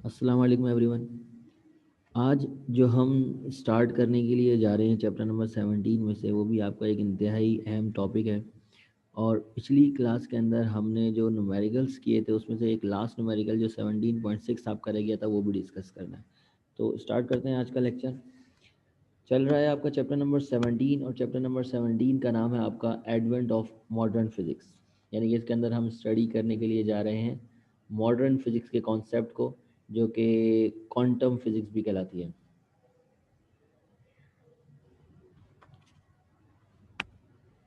अस्सलाम वालेकुम एवरीवन। आज जो हम स्टार्ट करने के लिए जा रहे हैं चैप्टर नंबर 17 में से, वो भी आपका एक इंतहाई अहम टॉपिक है। और पिछली क्लास के अंदर हमने जो न्यूमेरिकल्स किए थे उसमें से एक लास्ट न्यूमेरिकल जो 17.6 आपका रह गया था, वो भी डिस्कस करना है। तो स्टार्ट करते हैं आज का लेक्चर। चल रहा है आपका चैप्टर नंबर 17, और चैप्टर नंबर 17 का नाम है आपका एडवेंट ऑफ मॉडर्न फिज़िक्स। यानी कि इसके अंदर हम स्टडी करने के लिए जा रहे हैं मॉडर्न फिज़िक्स के कॉन्सेप्ट को, जो कि क्वांटम फिज़िक्स भी कहलाती है।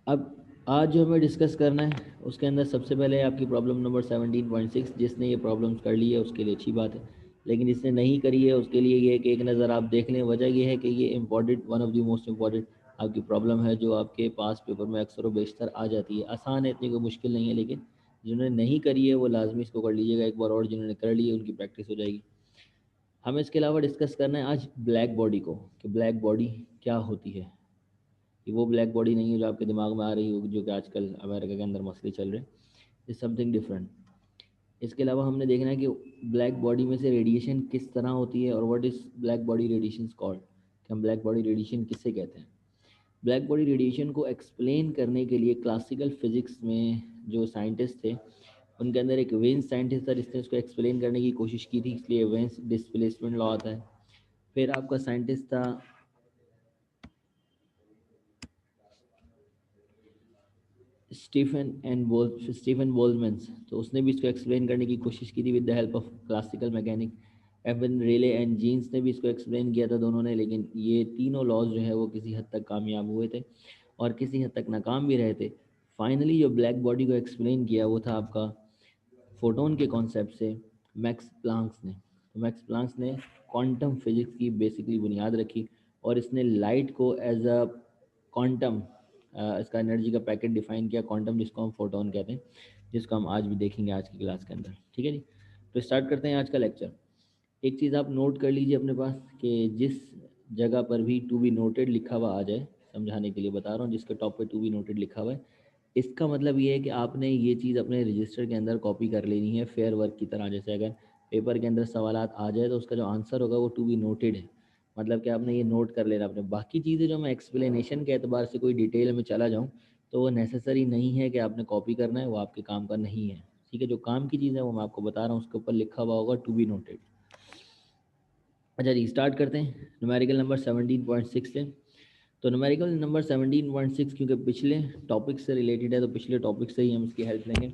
अब आज जो हमें डिस्कस करना है उसके अंदर सबसे पहले आपकी प्रॉब्लम नंबर 17.6। जिसने ये प्रॉब्लम्स कर ली है उसके लिए अच्छी बात है, लेकिन जिसने नहीं करी है उसके लिए ये कि एक नज़र आप देख लें। वजह ये है कि ये important, one of the most important आपकी प्रॉब्लम है, जो आपके पास पेपर में अक्सर व बेशतर आ जाती है। आसान है, इतनी कोई मुश्किल नहीं है, लेकिन जिन्होंने नहीं करी है वो लाजमी इसको कर लीजिएगा एक बार, और जिन्होंने कर ली है उनकी प्रैक्टिस हो जाएगी। हमें इसके अलावा डिस्कस करना है आज ब्लैक बॉडी को, कि ब्लैक बॉडी क्या होती है। कि वो ब्लैक बॉडी नहीं है जो आपके दिमाग में आ रही हो, जो कि आजकल अमेरिका के अंदर मसले चल रहे हैं। Is something different. इसके अलावा हमने देखना है कि ब्लैक बॉडी में से रेडिएशन किस तरह होती है, और what is black body radiation called, कि हम ब्लैक बॉडी रेडिएशन किससे कहते हैं। ब्लैक बॉडी रेडिएशन को एक्सप्लेन करने के लिए क्लासिकल फिजिक्स में जो साइंटिस्ट थे, उनके अंदर एक वेन्स साइंटिस्ट था जिसने उसको एक्सप्लेन करने की कोशिश की थी, इसलिए वेन्स डिस्प्लेसमेंट लॉ आता है। फिर आपका साइंटिस्ट था स्टीफन बोल्जमैन। तो उसने भी इसको एक्सप्लेन करने की कोशिश की थी with the help of classical mechanic. Even Rayleigh and Jeans ने भी इसको एक्सप्लेन किया था, दोनों ने। लेकिन ये तीनों लॉज जो है वो किसी हद तक कामयाब हुए थे और किसी हद तक नाकाम भी रहे थे। फाइनली जो ब्लैक बॉडी को एक्सप्लेन किया वो था आपका फोटोन के कॉन्सेप्ट से मैक्स प्लांक्स ने। तो मैक्स प्लांक्स ने क्वांटम फिजिक्स की बेसिकली बुनियाद रखी, और इसने लाइट को एज अ क्वांटम, इसका एनर्जी का पैकेट डिफाइन किया, क्वांटम जिसको हम फोटोन कहते हैं, जिसको हम आज भी देखेंगे आज की क्लास के अंदर। ठीक है जी। तो स्टार्ट करते हैं आज का लेक्चर। एक चीज़ आप नोट कर लीजिए अपने पास, कि जिस जगह पर भी टू बी नोटेड लिखा हुआ आ जाए, समझाने के लिए बता रहा हूँ, जिसके टॉप पे टू बी नोटेड लिखा हुआ है, इसका मतलब ये है कि आपने ये चीज़ अपने रजिस्टर के अंदर कॉपी कर लेनी है फेयर वर्क की तरह। जैसे अगर पेपर के अंदर सवालात आ जाए तो उसका जो आंसर होगा वो टू बी नोटेड है, मतलब कि आपने ये नोट कर लेना अपने। बाकी चीज़ें जो मैं एक्सप्लेनेशन के एतबार से कोई डिटेल में चला जाऊँ तो वो नेसेसरी नहीं है कि आपने कॉपी करना है, वो आपके काम का नहीं है। ठीक है, जो काम की चीज़ है वो मैं आपको बता रहा हूँ, उसके ऊपर लिखा हुआ होगा टू बी नोटेड। अच्छा जी, स्टार्ट करते हैं न्यूमेरिकल नंबर 17.6 से। तो न्यूमेरिकल नंबर 17.6 क्योंकि पिछले टॉपिक से रिलेटेड है, तो पिछले टॉपिक से ही हम इसकी हेल्प लेंगे।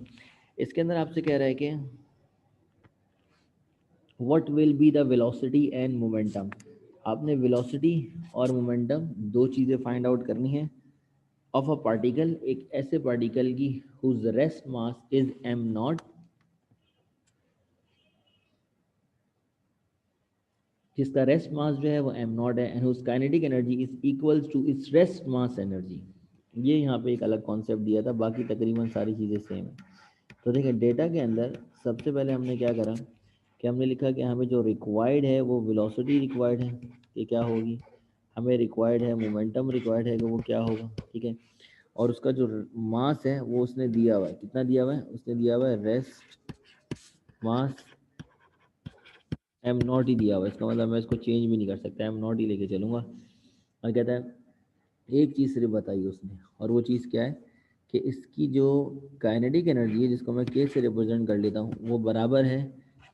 इसके अंदर आपसे कह रहा है कि what will be the velocity and momentum. आपने वेलोसिटी और मोमेंटम दो चीज़ें फाइंड आउट करनी है ऑफ अ पार्टिकल, एक ऐसे पार्टिकल की whose rest mass is m naught, जिसका रेस्ट मास जो है वो एम नॉट है, and whose kinetic energy is equals to its rest mass energy. ये यहाँ पे एक अलग कॉन्सेप्ट दिया था, बाकी तकरीबन सारी चीज़ें सेम है। तो देखिए डेटा के अंदर सबसे पहले हमने क्या करा कि हमने लिखा कि हमें जो रिक्वायर्ड है वो वेलोसिटी रिक्वायर्ड है कि क्या होगी, हमें रिक्वायर्ड है मोमेंटम रिक्वायर्ड है कि वो क्या होगा। ठीक है, और उसका जो मास है वो उसने दिया हुआ है, कितना दिया हुआ है, उसने दिया हुआ है रेस्ट मास एम नॉट ही दिया हुआ है। इसका मतलब मैं इसको चेंज भी नहीं कर सकता, एम नॉट ही लेके चलूँगा। और कहता है एक चीज़ सिर्फ बताई उसने, और वो चीज़ क्या है कि इसकी जो काइनेटिक एनर्जी है, जिसको मैं के से रिप्रेजेंट कर लेता हूँ, वो बराबर है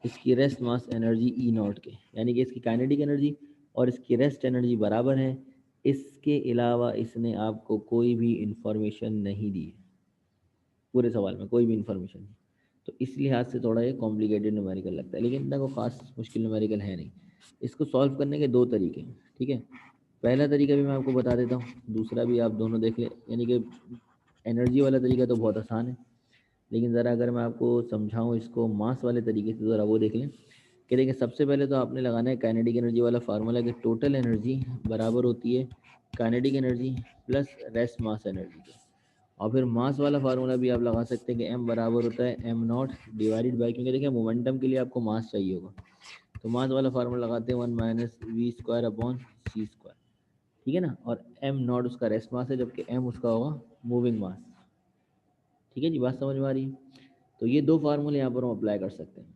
इसकी rest mass energy E not के। यानी कि इसकी काइनेटिक एनर्जी और इसकी रेस्ट एनर्जी बराबर है। इसके अलावा इसने आपको कोई भी इंफॉर्मेशन नहीं दी है, पूरे सवाल में कोई भी इंफॉर्मेशन नहीं। तो इस लिहाज से थोड़ा ये कॉम्प्लिकेटेड न्यूमेरिकल लगता है, लेकिन इतना कोई खास मुश्किल न्यूमेरिकल है नहीं। इसको सॉल्व करने के दो तरीके हैं। ठीक है, पहला तरीका भी मैं आपको बता देता हूँ, दूसरा भी आप दोनों देख लें। यानी कि एनर्जी वाला तरीका तो बहुत आसान है, लेकिन ज़रा अगर मैं आपको समझाऊँ इसको मास वाले तरीके से, ज़रा वो देख लें। कि देखिए सबसे पहले तो आपने लगाना है काइनेटिक एनर्जी वाला फार्मूला, कि टोटल एनर्जी बराबर होती है kinetic energy plus rest mass energy के। और फिर मास वाला फार्मूला भी आप लगा सकते हैं कि एम बराबर होता है एम नॉट डिवाइडेड बाई, क्योंकि देखिए मोमेंटम के लिए आपको मास चाहिए होगा, तो मास वाला फार्मूला लगाते हैं 1 - v² अपॉन c²। ठीक है ना, और एम नॉट उसका रेस्ट मास है, जबकि एम उसका होगा मूविंग मास। ठीक है जी, बात समझ में आ रही है। तो ये दो फार्मूले यहाँ पर हम अप्लाई कर सकते हैं।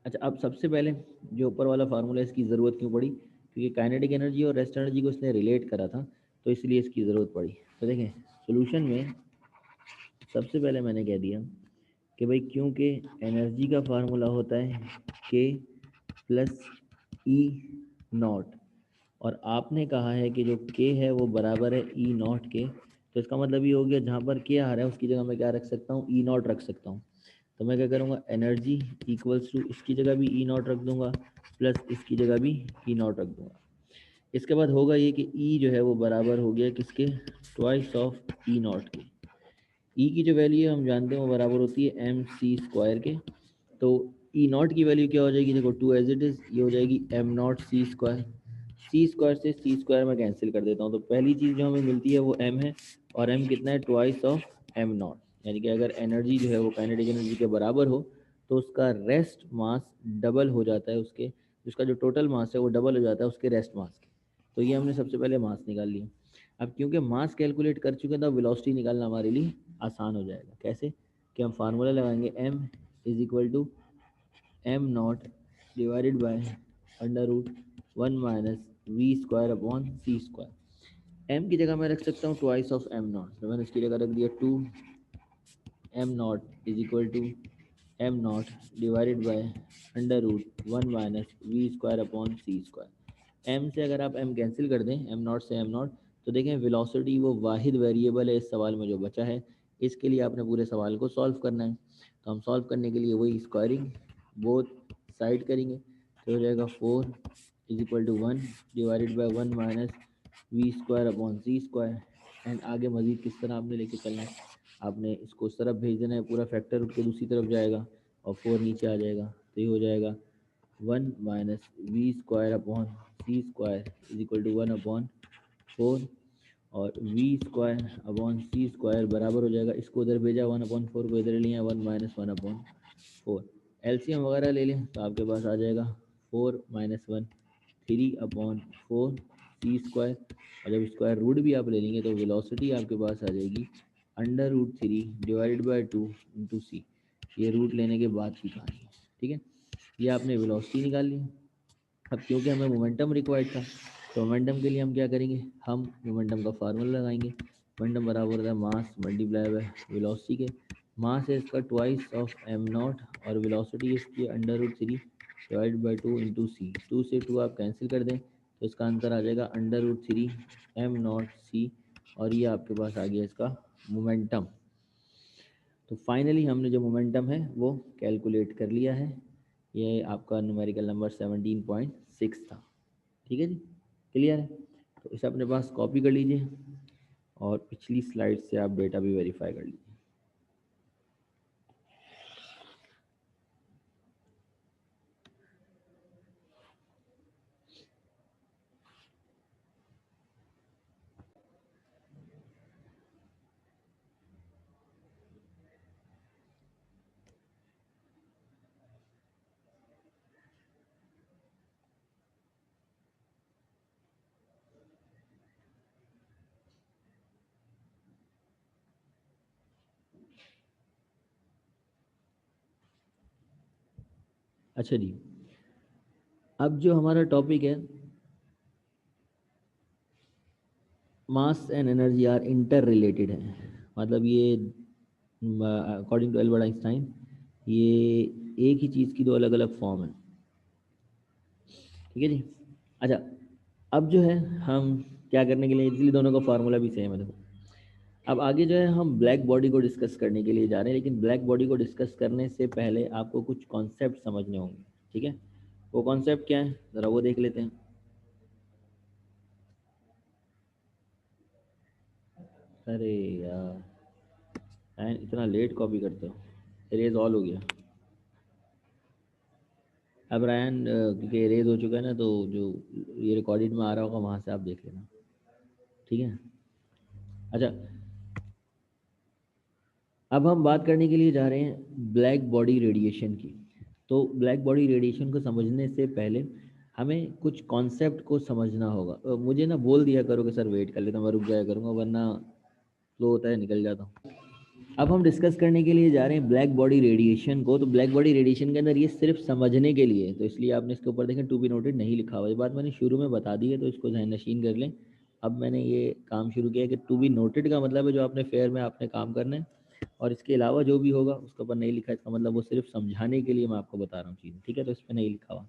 अच्छा, अब सबसे पहले जो ऊपर वाला फार्मूला है इसकी ज़रूरत क्यों पड़ी, क्योंकि काइनेटिक एनर्जी और रेस्ट एनर्जी को इसने रिलेट करा था, तो इसलिए इसकी ज़रूरत पड़ी। तो देखें सोल्यूशन में सबसे पहले मैंने कह दिया कि भाई क्योंकि एनर्जी का फार्मूला होता है के प्लस ई नॉट, और आपने कहा है कि जो के है वो बराबर है ई नॉट के, तो इसका मतलब ये हो गया जहाँ पर के आ रहा है उसकी जगह मैं क्या रख सकता हूँ, ई नॉट रख सकता हूँ। तो मैं क्या करूँगा, एनर्जी इक्वल्स टू इसकी जगह भी ई नॉट रख दूंगा, प्लस इसकी जगह भी ई नॉट रख दूंगा। इसके बाद होगा ये कि ई जो है वो बराबर हो गया किसके, ट्वाइस ऑफ ई नॉट के। ई की जो वैल्यू है हम जानते हैं वो बराबर होती है एम सी स्क्वायर के। तो ई नॉट की वैल्यू क्या हो जाएगी, देखो टू एज इट इज़, ये हो जाएगी m naught c square. C square से सी स्क्वायर में कैंसिल कर देता हूँ, तो पहली चीज़ जो हमें मिलती है वो एम है, और एम कितना है, ट्वाइस ऑफ एम नॉट। यानी कि अगर एनर्जी जो है वो काइनेटिक एनर्जी के बराबर हो तो उसका रेस्ट मास डबल हो जाता है, उसके उसका जो टोटल मास है वो डबल हो जाता है उसके रेस्ट मास के। तो ये हमने सबसे पहले मास निकाल लिया। अब क्योंकि मास कैलकुलेट कर चुके हैं तो वेलोसिटी निकालना हमारे लिए आसान हो जाएगा। कैसे कि हम फार्मूला लगाएंगे m is equal to m naught divided by under root 1 - v square upon c square. m की जगह मैं रख सकता हूँ ट्वाइस ऑफ एम नॉट, तो मैंने इसकी जगह रख दिया 2 m naught is equal to m naught divided by under root 1 - v square upon c square. M से अगर आप एम कैंसिल कर दें, एम नॉट से एम नॉट, तो देखें वेलोसिटी वो वाहिद वेरिएबल है इस सवाल में जो बचा है। इसके लिए आपने पूरे सवाल को सॉल्व करना है। तो हम सॉल्व करने के लिए वही स्क्वायरिंग बोथ साइड करेंगे, तो हो जाएगा 4 is equal to 1 divided by 1 - v square upon c square. And आगे मज़ीद किस तरह आपने लेके चलना है, आपने इसको उस तरफ भेज देना है, पूरा फैक्टर उठ के दूसरी तरफ जाएगा और 4 नीचे आ जाएगा। तो ये हो जाएगा 1 - v square upon c square is equal to 1/4, और v square upon c square बराबर हो जाएगा, इसको उधर भेजा 1/4 को इधर लिया 1 - 1/4। एलसीएम वगैरह ले लें तो आपके पास आ जाएगा 4 - 1 3/4 सी स्क्वायर, और जब स्क्वायर रूट भी आप ले लेंगे तो वेलोसिटी आपके पास आ जाएगी under root 3 divided by 2 into C. ये रूट लेने के बाद की कहानी है, ठीक है। ये आपने वेलोसिटी निकाल ली। अब क्योंकि हमें मोमेंटम रिक्वायर्ड था, तो मोमेंटम के लिए हम क्या करेंगे, हम मोमेंटम का फार्मूला लगाएंगे। मोमेंटम बराबर होता है मास मल्टीप्लाई बाय वेलोसिटी के। मास है इसका ट्वाइस ऑफ एम नॉट, और वेलोसिटी इसकी under root 3 divide by 2 into C. 2 से 2 आप कैंसिल कर दें तो इसका आंसर आ जाएगा अंडर रूट 3 एम नॉट सी, और ये आपके पास आ गया इसका मोमेंटम। तो फाइनली हमने जो मोमेंटम है वो कैलकुलेट कर लिया है। ये आपका न्यूमेरिकल नंबर 17.6 था। ठीक है जी, क्लियर है। तो इसे अपने पास कॉपी कर लीजिए और पिछली स्लाइड से आप डेटा भी वेरीफाई कर लीजिए। अच्छा जी, अब जो हमारा टॉपिक है, mass and energy are inter related है। मतलब ये अकॉर्डिंग टू एल्बर्ट आइंस्टाइन ये एक ही चीज़ की दो अलग अलग फॉर्म है। ठीक है जी। अच्छा, अब जो है हम क्या करने के लिए, इसलिए दोनों का फार्मूला भी सेम है। देखो अब आगे जो है हम ब्लैक बॉडी को डिस्कस करने के लिए जा रहे हैं, लेकिन ब्लैक बॉडी को डिस्कस करने से पहले आपको कुछ कॉन्सेप्ट समझने होंगे। ठीक है, वो कॉन्सेप्ट क्या है ज़रा वो देख लेते हैं। अरे यार एंड इतना लेट कॉपी करते हो, इरेज ऑल हो गया। अब रायन क्योंकि इरेज हो चुका है ना, तो जो ये रिकॉर्डेड में आ रहा होगा वहाँ से आप देख लेना। ठीक है। अच्छा, अब हम बात करने के लिए जा रहे हैं ब्लैक बॉडी रेडिएशन की। तो ब्लैक बॉडी रेडिएशन को समझने से पहले हमें कुछ कॉन्सेप्ट को समझना होगा। मुझे ना बोल दिया करो कि सर वेट कर लेता हूँ, मैं रुक जाया करूँगा, वरना फ्लो होता है निकल जाता हूँ। अब हम डिस्कस करने के लिए जा रहे हैं ब्लैक बॉडी रेडिएशन को। तो ब्लैक बॉडी रेडिएशन के अंदर ये सिर्फ समझने के लिए, तो इसलिए आपने इसके ऊपर देखें टू बी नोटेड नहीं लिखा हुआ। ये बात मैंने शुरू में बता दी है, तो इसको ज़हन नशीन कर लें। अब मैंने ये काम शुरू किया कि टू बी नोटेड का मतलब है जो आपने फेयर में आपने काम करना है, और इसके अलावा जो भी होगा उसके ऊपर नहीं लिखा, इसका मतलब वो सिर्फ समझाने के लिए मैं आपको बता रहा हूँ चीज़, ठीक है। तो इस पर नहीं लिखा हुआ।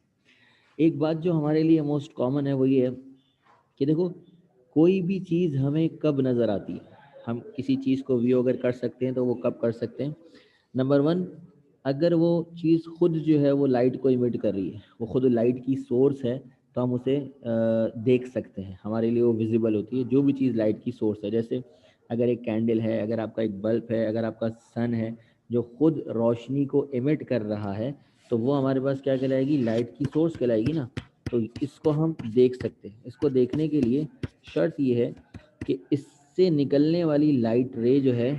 एक बात जो हमारे लिए मोस्ट कॉमन है वो ये है कि देखो, कोई भी चीज़ हमें कब नज़र आती है, हम किसी चीज़ को व्यू अगर कर सकते हैं तो वो कब कर सकते हैं। नंबर वन, अगर वो चीज़ खुद जो है वो लाइट को इमिट कर रही है, वो खुद लाइट की सोर्स है, तो हम उसे देख सकते हैं, हमारे लिए वो विजिबल होती है। जो भी चीज़ लाइट की सोर्स है, जैसे अगर एक कैंडल है, अगर आपका एक बल्ब है, अगर आपका सन है जो खुद रोशनी को इमिट कर रहा है, तो वो हमारे पास क्या कहलाएगी, लाइट की सोर्स कहलाएगी ना। तो इसको हम देख सकते हैं। इसको देखने के लिए शर्त ये है कि इससे निकलने वाली लाइट रे जो है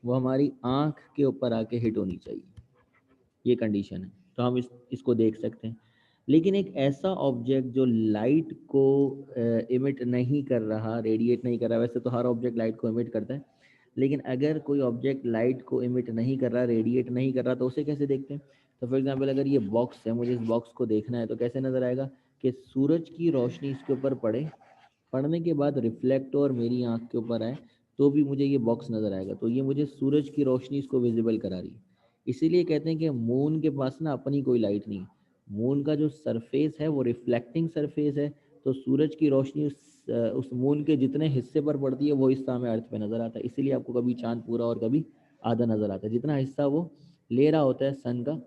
वो हमारी आँख के ऊपर आके हिट होनी चाहिए, ये कंडीशन है, तो हम इसको देख सकते हैं। लेकिन एक ऐसा ऑब्जेक्ट जो लाइट को इमिट नहीं कर रहा, रेडिएट नहीं कर रहा, वैसे तो हर ऑब्जेक्ट लाइट को इमिट करता है, लेकिन अगर कोई ऑब्जेक्ट लाइट को इमिट नहीं कर रहा, रेडिएट नहीं कर रहा, तो उसे कैसे देखते हैं। तो फॉर एग्जांपल अगर ये बॉक्स है, मुझे इस बॉक्स को देखना है, तो कैसे नज़र आएगा कि सूरज की रोशनी इसके ऊपर पड़े, पड़ने के बाद रिफ्लेक्ट और मेरी आँख के ऊपर आए, तो भी मुझे ये बॉक्स नज़र आएगा। तो ये मुझे सूरज की रोशनी इसको विजिबल करा रही है। इसीलिए कहते हैं कि मून के पास ना अपनी कोई लाइट नहीं है। मून का जो सरफेस है वो रिफ्लेक्टिंग सरफेस है, तो सूरज की रोशनी उस मून के जितने हिस्से पर पड़ती है वो हिस्सा हमें अर्थ पे नज़र आता है। इसीलिए आपको कभी चांद पूरा और कभी आधा नज़र आता है। जितना हिस्सा वो ले रहा होता है सन का,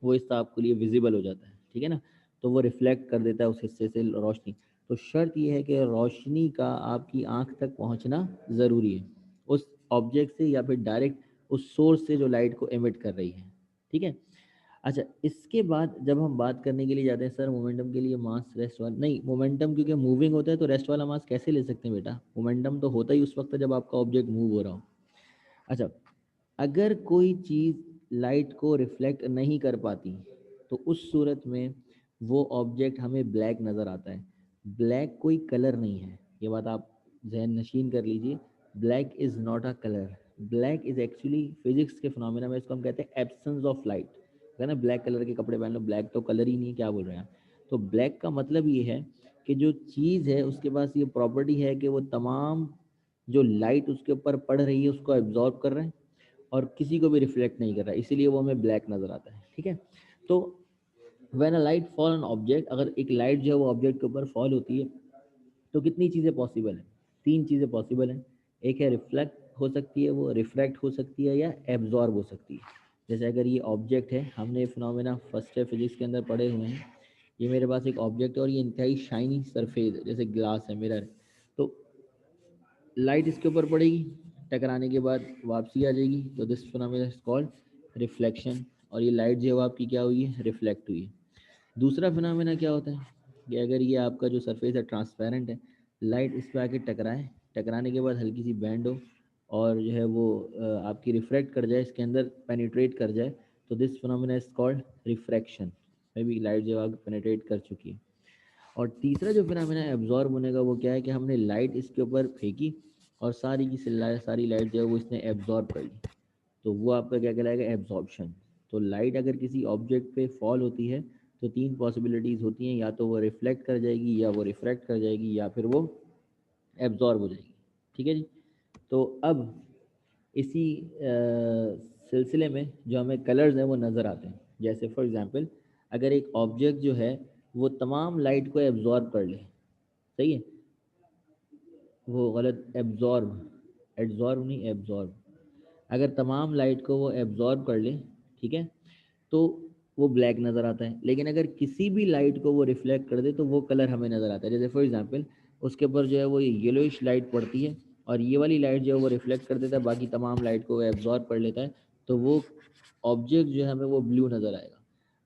वो हिस्सा आपके लिए विजिबल हो जाता है, ठीक है ना। तो वो रिफ्लेक्ट कर देता है उस हिस्से से रोशनी। तो शर्त ये है कि रोशनी का आपकी आंख तक पहुंचना ज़रूरी है, उस ऑब्जेक्ट से या फिर डायरेक्ट उस सोर्स से जो लाइट को एमिट कर रही है, ठीक है। अच्छा, इसके बाद जब हम बात करने के लिए जाते हैं, सर मोमेंटम के लिए मास रेस्ट वाला नहीं, मोमेंटम क्योंकि मूविंग होता है तो रेस्ट वाला मास कैसे ले सकते हैं बेटा। मोमेंटम तो होता ही उस वक्त है जब आपका ऑब्जेक्ट मूव हो रहा हो। अच्छा, अगर कोई चीज़ लाइट को रिफ्लेक्ट नहीं कर पाती, तो उस सूरत में वो ऑब्जेक्ट हमें ब्लैक नज़र आता है। ब्लैक कोई कलर नहीं है, ये बात आप जहन नशीन कर लीजिए। Black is not a colour. Black is actually physics के फिनोमेना में इसको हम कहते हैं एब्सेंस ऑफ लाइट। है ना, ब्लैक कलर के कपड़े पहन लो, ब्लैक तो कलर ही नहीं है, क्या बोल रहे हैं आप। तो ब्लैक का मतलब ये है कि जो चीज़ है उसके पास ये प्रॉपर्टी है कि वो तमाम जो लाइट उसके ऊपर पड़ रही है उसको एब्जॉर्ब कर रहे हैं और किसी को भी रिफ्लेक्ट नहीं कर रहा है, इसीलिए वो हमें ब्लैक नज़र आता है, ठीक है। तो when a light fall on object, अगर एक लाइट जो है वो ऑब्जेक्ट के ऊपर फॉल होती है, तो कितनी चीज़ें पॉसिबल हैं, तीन चीज़ें पॉसिबल हैं। एक है रिफ्लेक्ट हो सकती है, वो रिफ्रैक्ट हो सकती है, या एब्जॉर्ब हो सकती है। जैसे अगर ये ऑब्जेक्ट है, हमने फिनोमेना फर्स्ट ईयर फिजिक्स के अंदर पढ़े हुए हैं, ये मेरे पास एक ऑब्जेक्ट है और ये इंतहाई शाइनी सरफेस है, जैसे ग्लास है, मिरर है। तो लाइट इसके ऊपर पड़ेगी, टकराने के बाद वापसी आ जाएगी, तो this phenomena is called reflection. और ये लाइट जो है वो आपकी क्या हुई है, रिफ्लेक्ट हुई है। दूसरा फिनोमेना क्या होता है कि अगर ये आपका जो सरफेस है ट्रांसपेरेंट है, लाइट इस पर आके टकराए, टकराने के बाद हल्की सी बैंड हो और जो है वो आपकी रिफ्रैक्ट कर जाए, इसके अंदर पेनिट्रेट कर जाए, तो this phenomena is called refraction. May be light जो आगे पेनिट्रेट कर चुकी है। और तीसरा जो फिनोमेना एब्जॉर्ब होने का, वो क्या है कि हमने लाइट इसके ऊपर फेंकी और सारी की सारी लाइट जो है वो इसने एब्जॉर्ब कर ली, तो वो आपका क्या कहलाएगा, एब्जॉर्प्शन। तो लाइट अगर किसी ऑब्जेक्ट पे फॉल होती है तो तीन पॉसिबिलिटीज़ होती हैं, या तो वो रिफ्लेक्ट कर जाएगी, या वो रिफ्रैक्ट कर जाएगी, या फिर वो एब्जॉर्ब हो जाएगी, ठीक है जी। तो अब इसी सिलसिले में जो हमें कलर्स हैं वो नज़र आते हैं। जैसे फॉर एग्जांपल, अगर एक ऑब्जेक्ट जो है वो तमाम लाइट को एब्जॉर्ब कर ले, सही है, वो गलत, एब्जॉर्ब, एब्जॉर्ब नहीं, एब्जॉर्ब। अगर तमाम लाइट को वो एब्जॉर्ब कर ले, ठीक है, तो वो ब्लैक नज़र आता है। लेकिन अगर किसी भी लाइट को वो रिफ्लेक्ट कर दे तो वो कलर हमें नज़र आता है। जैसे फॉर एग्जांपल, उसके ऊपर जो है वो येलोइश लाइट पड़ती है और ये वाली लाइट जो है वो रिफ्लेक्ट कर देता है, बाकी तमाम लाइट को वो एब्जॉर्ब कर लेता है, तो वो ऑब्जेक्ट जो है हमें वो ब्लू नज़र आएगा।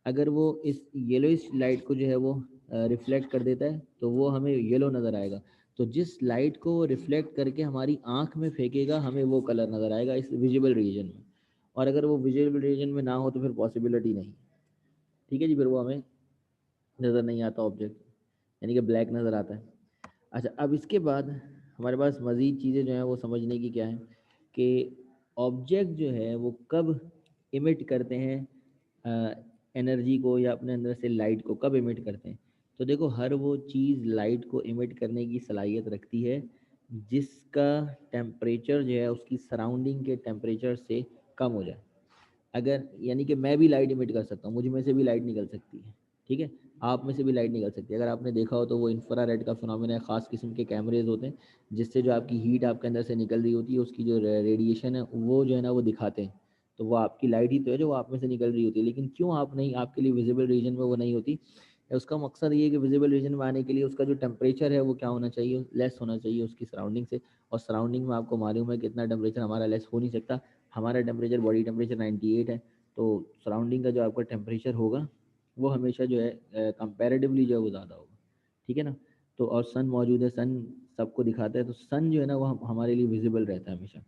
अगर वो इस येलोइश लाइट को जो है वो रिफ्लेक्ट कर देता है तो वो हमें येलो नज़र आएगा। तो जिस लाइट को वो रिफ्लेक्ट करके हमारी आँख में फेंकेगा, हमें वो कलर नज़र आएगा इस विजिबल रीजन में। और अगर वो विजिबल रीजन में ना हो तो फिर पॉसिबिलिटी नहीं, ठीक है जी, फिर वो हमें नज़र नहीं आता ऑब्जेक्ट, यानी कि ब्लैक नज़र आता है। अच्छा, अब इसके बाद हमारे पास मज़ीद चीज़ें जो हैं वो समझने की क्या है कि ऑब्जेक्ट जो है वो कब इमिट करते हैं एनर्जी को या अपने अंदर से लाइट को कब इमिट करते हैं। तो देखो हर वो चीज़ लाइट को इमिट करने की सलाहियत रखती है जिसका टेम्परेचर जो है उसकी सराउंडिंग के टेम्परेचर से कम हो जाए। अगर यानी कि मैं भी लाइट इमिट कर सकता हूँ, मुझ में से भी लाइट निकल सकती है, ठीक है, आप में से भी लाइट निकल सकती है। अगर आपने देखा हो तो वो इंफ्रारेड का फिनोमेना है, ख़ास किस्म के कैमरेज होते हैं जिससे जो आपकी हीट आपके अंदर से निकल रही होती है उसकी जो रेडिएशन है वो जो है ना वो दिखाते हैं। तो वो आपकी लाइट ही तो है जो आप में से निकल रही होती है, लेकिन क्यों आप नहीं, आपके लिए विजिबल रीजन में वो नहीं होती। उसका मकसद ये है कि विजिबल रीजन में आने के लिए उसका जो टेम्परेचर है वो क्या होना चाहिए, लेस होना चाहिए उसकी सराउंडिंग से। और सराउंडिंग में आपको मालूम है कितना टेम्परेचर हमारा लेस हो नहीं सकता। हमारा टेम्परेचर बॉडी टेम्परेचर 98 है, तो सराउंडिंग का जो आपका टेम्परेचर होगा वो हमेशा जो है कंपैरेटिवली जो है वो ज़्यादा होगा, ठीक है ना। तो और सन मौजूद है, सन सबको दिखाता है, तो सन जो है ना वो हमारे लिए विजिबल रहता है हमेशा।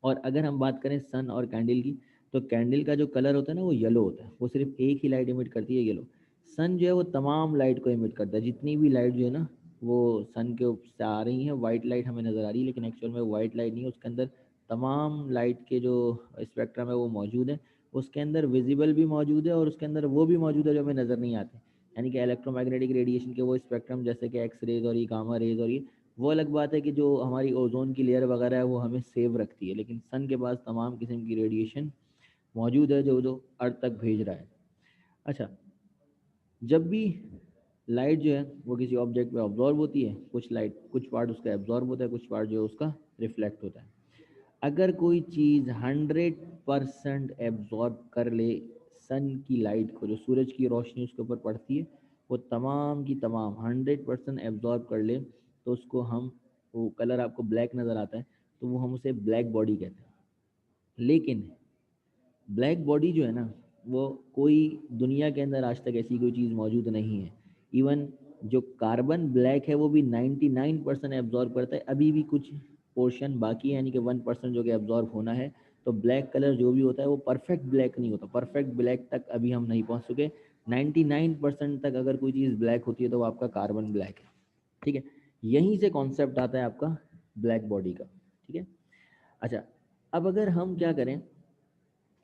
और अगर हम बात करें सन और कैंडल की, तो कैंडल का जो कलर होता है ना वो येलो होता है, वो सिर्फ एक ही लाइट इमिट करती है, येलो। सन जो है वो तमाम लाइट को इमिट करता है, जितनी भी लाइट जो है ना वो सन के से आ रही है। वाइट लाइट हमें नज़र आ रही है लेकिन एक्चुअल में वाइट लाइट नहीं है, उसके अंदर तमाम लाइट के जो स्पेक्ट्रम है वो मौजूद है। उसके अंदर विजिबल भी मौजूद है और उसके अंदर वो भी मौजूद है जो हमें नज़र नहीं आते, यानी कि इलेक्ट्रोमैग्नेटिक रेडिएशन के वो स्पेक्ट्रम, जैसे कि एक्स रेज और ये गामा रेज और ये। वो अलग बात है कि जो हमारी ओजोन की लेयर वगैरह है वो हमें सेव रखती है, लेकिन सन के पास तमाम किस्म की रेडिएशन मौजूद है जो जो अर्थ तक भेज रहा है। अच्छा, जब भी लाइट जो है वो किसी ऑब्जेक्ट पे ऑब्जॉर्व होती है, कुछ लाइट कुछ पार्ट उसका एब्जॉर्ब होता है, कुछ पार्ट जो है उसका रिफ्लेक्ट होता है। अगर कोई चीज़ 100% एब्जॉर्ब कर ले सन की लाइट को, जो सूरज की रोशनी उसके ऊपर पड़ती है वो तमाम की तमाम 100% एब्जॉर्ब कर ले, तो उसको हम, वो कलर आपको ब्लैक नज़र आता है तो वो हम उसे ब्लैक बॉडी कहते हैं। लेकिन ब्लैक बॉडी जो है ना वो कोई दुनिया के अंदर आज तक ऐसी कोई चीज़ मौजूद नहीं है। इवन जो कार्बन ब्लैक है वो भी 99% एब्जॉर्ब करता है, अभी भी कुछ पोर्शन बाकी है, यानी कि 1% जो कि एब्जॉर्ब होना है। तो ब्लैक कलर जो भी होता है वो परफेक्ट ब्लैक नहीं होता, परफेक्ट ब्लैक तक अभी हम नहीं पहुंच चुके। 99% तक अगर कोई चीज़ ब्लैक होती है तो वो आपका कार्बन ब्लैक है, ठीक है। यहीं से कॉन्सेप्ट आता है आपका ब्लैक बॉडी का, ठीक है। अच्छा, अब अगर हम क्या करें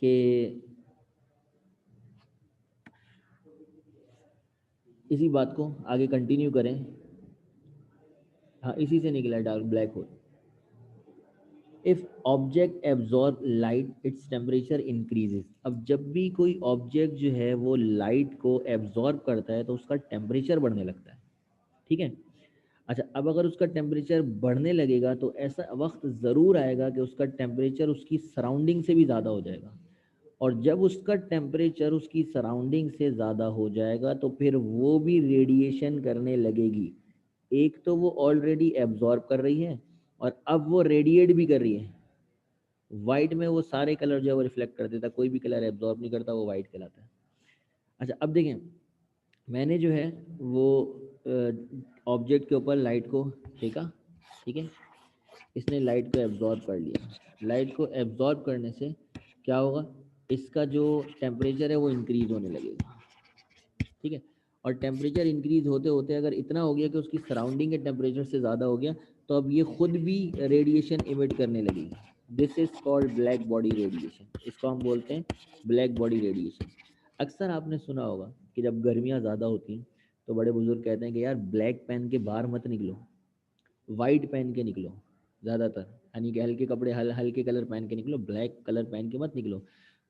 कि इसी बात को आगे कंटिन्यू करें। हाँ, इसी से निकला dark black hole. If object absorb light its temperature increases. अब जब भी कोई ऑब्जेक्ट जो है वो लाइट को एब्जॉर्ब करता है तो उसका टेम्परेचर बढ़ने लगता है, ठीक है। अच्छा, अब अगर उसका टेम्परेचर बढ़ने लगेगा तो ऐसा वक्त ज़रूर आएगा कि उसका टेम्परेचर उसकी सराउंडिंग से भी ज़्यादा हो जाएगा। और जब उसका टेम्परेचर उसकी सराउंडिंग से ज़्यादा हो जाएगा तो फिर वो भी रेडिएशन करने लगेगी। एक तो वो ऑलरेडी एब्जॉर्ब कर रही है और अब वो रेडिएट भी कर रही है। वाइट में वो सारे कलर जो है वो रिफ्लेक्ट कर देता है, कोई भी कलर एब्जॉर्ब नहीं करता, वो वाइट कहलाता है। अच्छा, अब देखें, मैंने जो है वो ऑब्जेक्ट के ऊपर लाइट को फेंका, ठीक है, इसने लाइट को एब्जॉर्ब कर लिया। लाइट को एब्जॉर्ब करने से क्या होगा, इसका जो टेम्परेचर है वो इंक्रीज होने लगेगा, ठीक है। और टेम्परेचर इंक्रीज होते होते अगर इतना हो गया कि उसकी सराउंडिंग के टेम्परेचर से ज़्यादा हो गया तो अब ये खुद भी रेडिएशन इमिट करने लगेगी। This is called black body radiation, इसको हम बोलते हैं ब्लैक बॉडी रेडिएशन। अक्सर आपने सुना होगा कि जब गर्मियाँ ज़्यादा होती हैं तो बड़े बुजुर्ग कहते हैं कि यार ब्लैक पहन के बाहर मत निकलो, वाइट पहन के निकलो ज़्यादातर, यानी कि हल्के कपड़े हल्के कलर पहन के निकलो, ब्लैक कलर पहन के मत निकलो।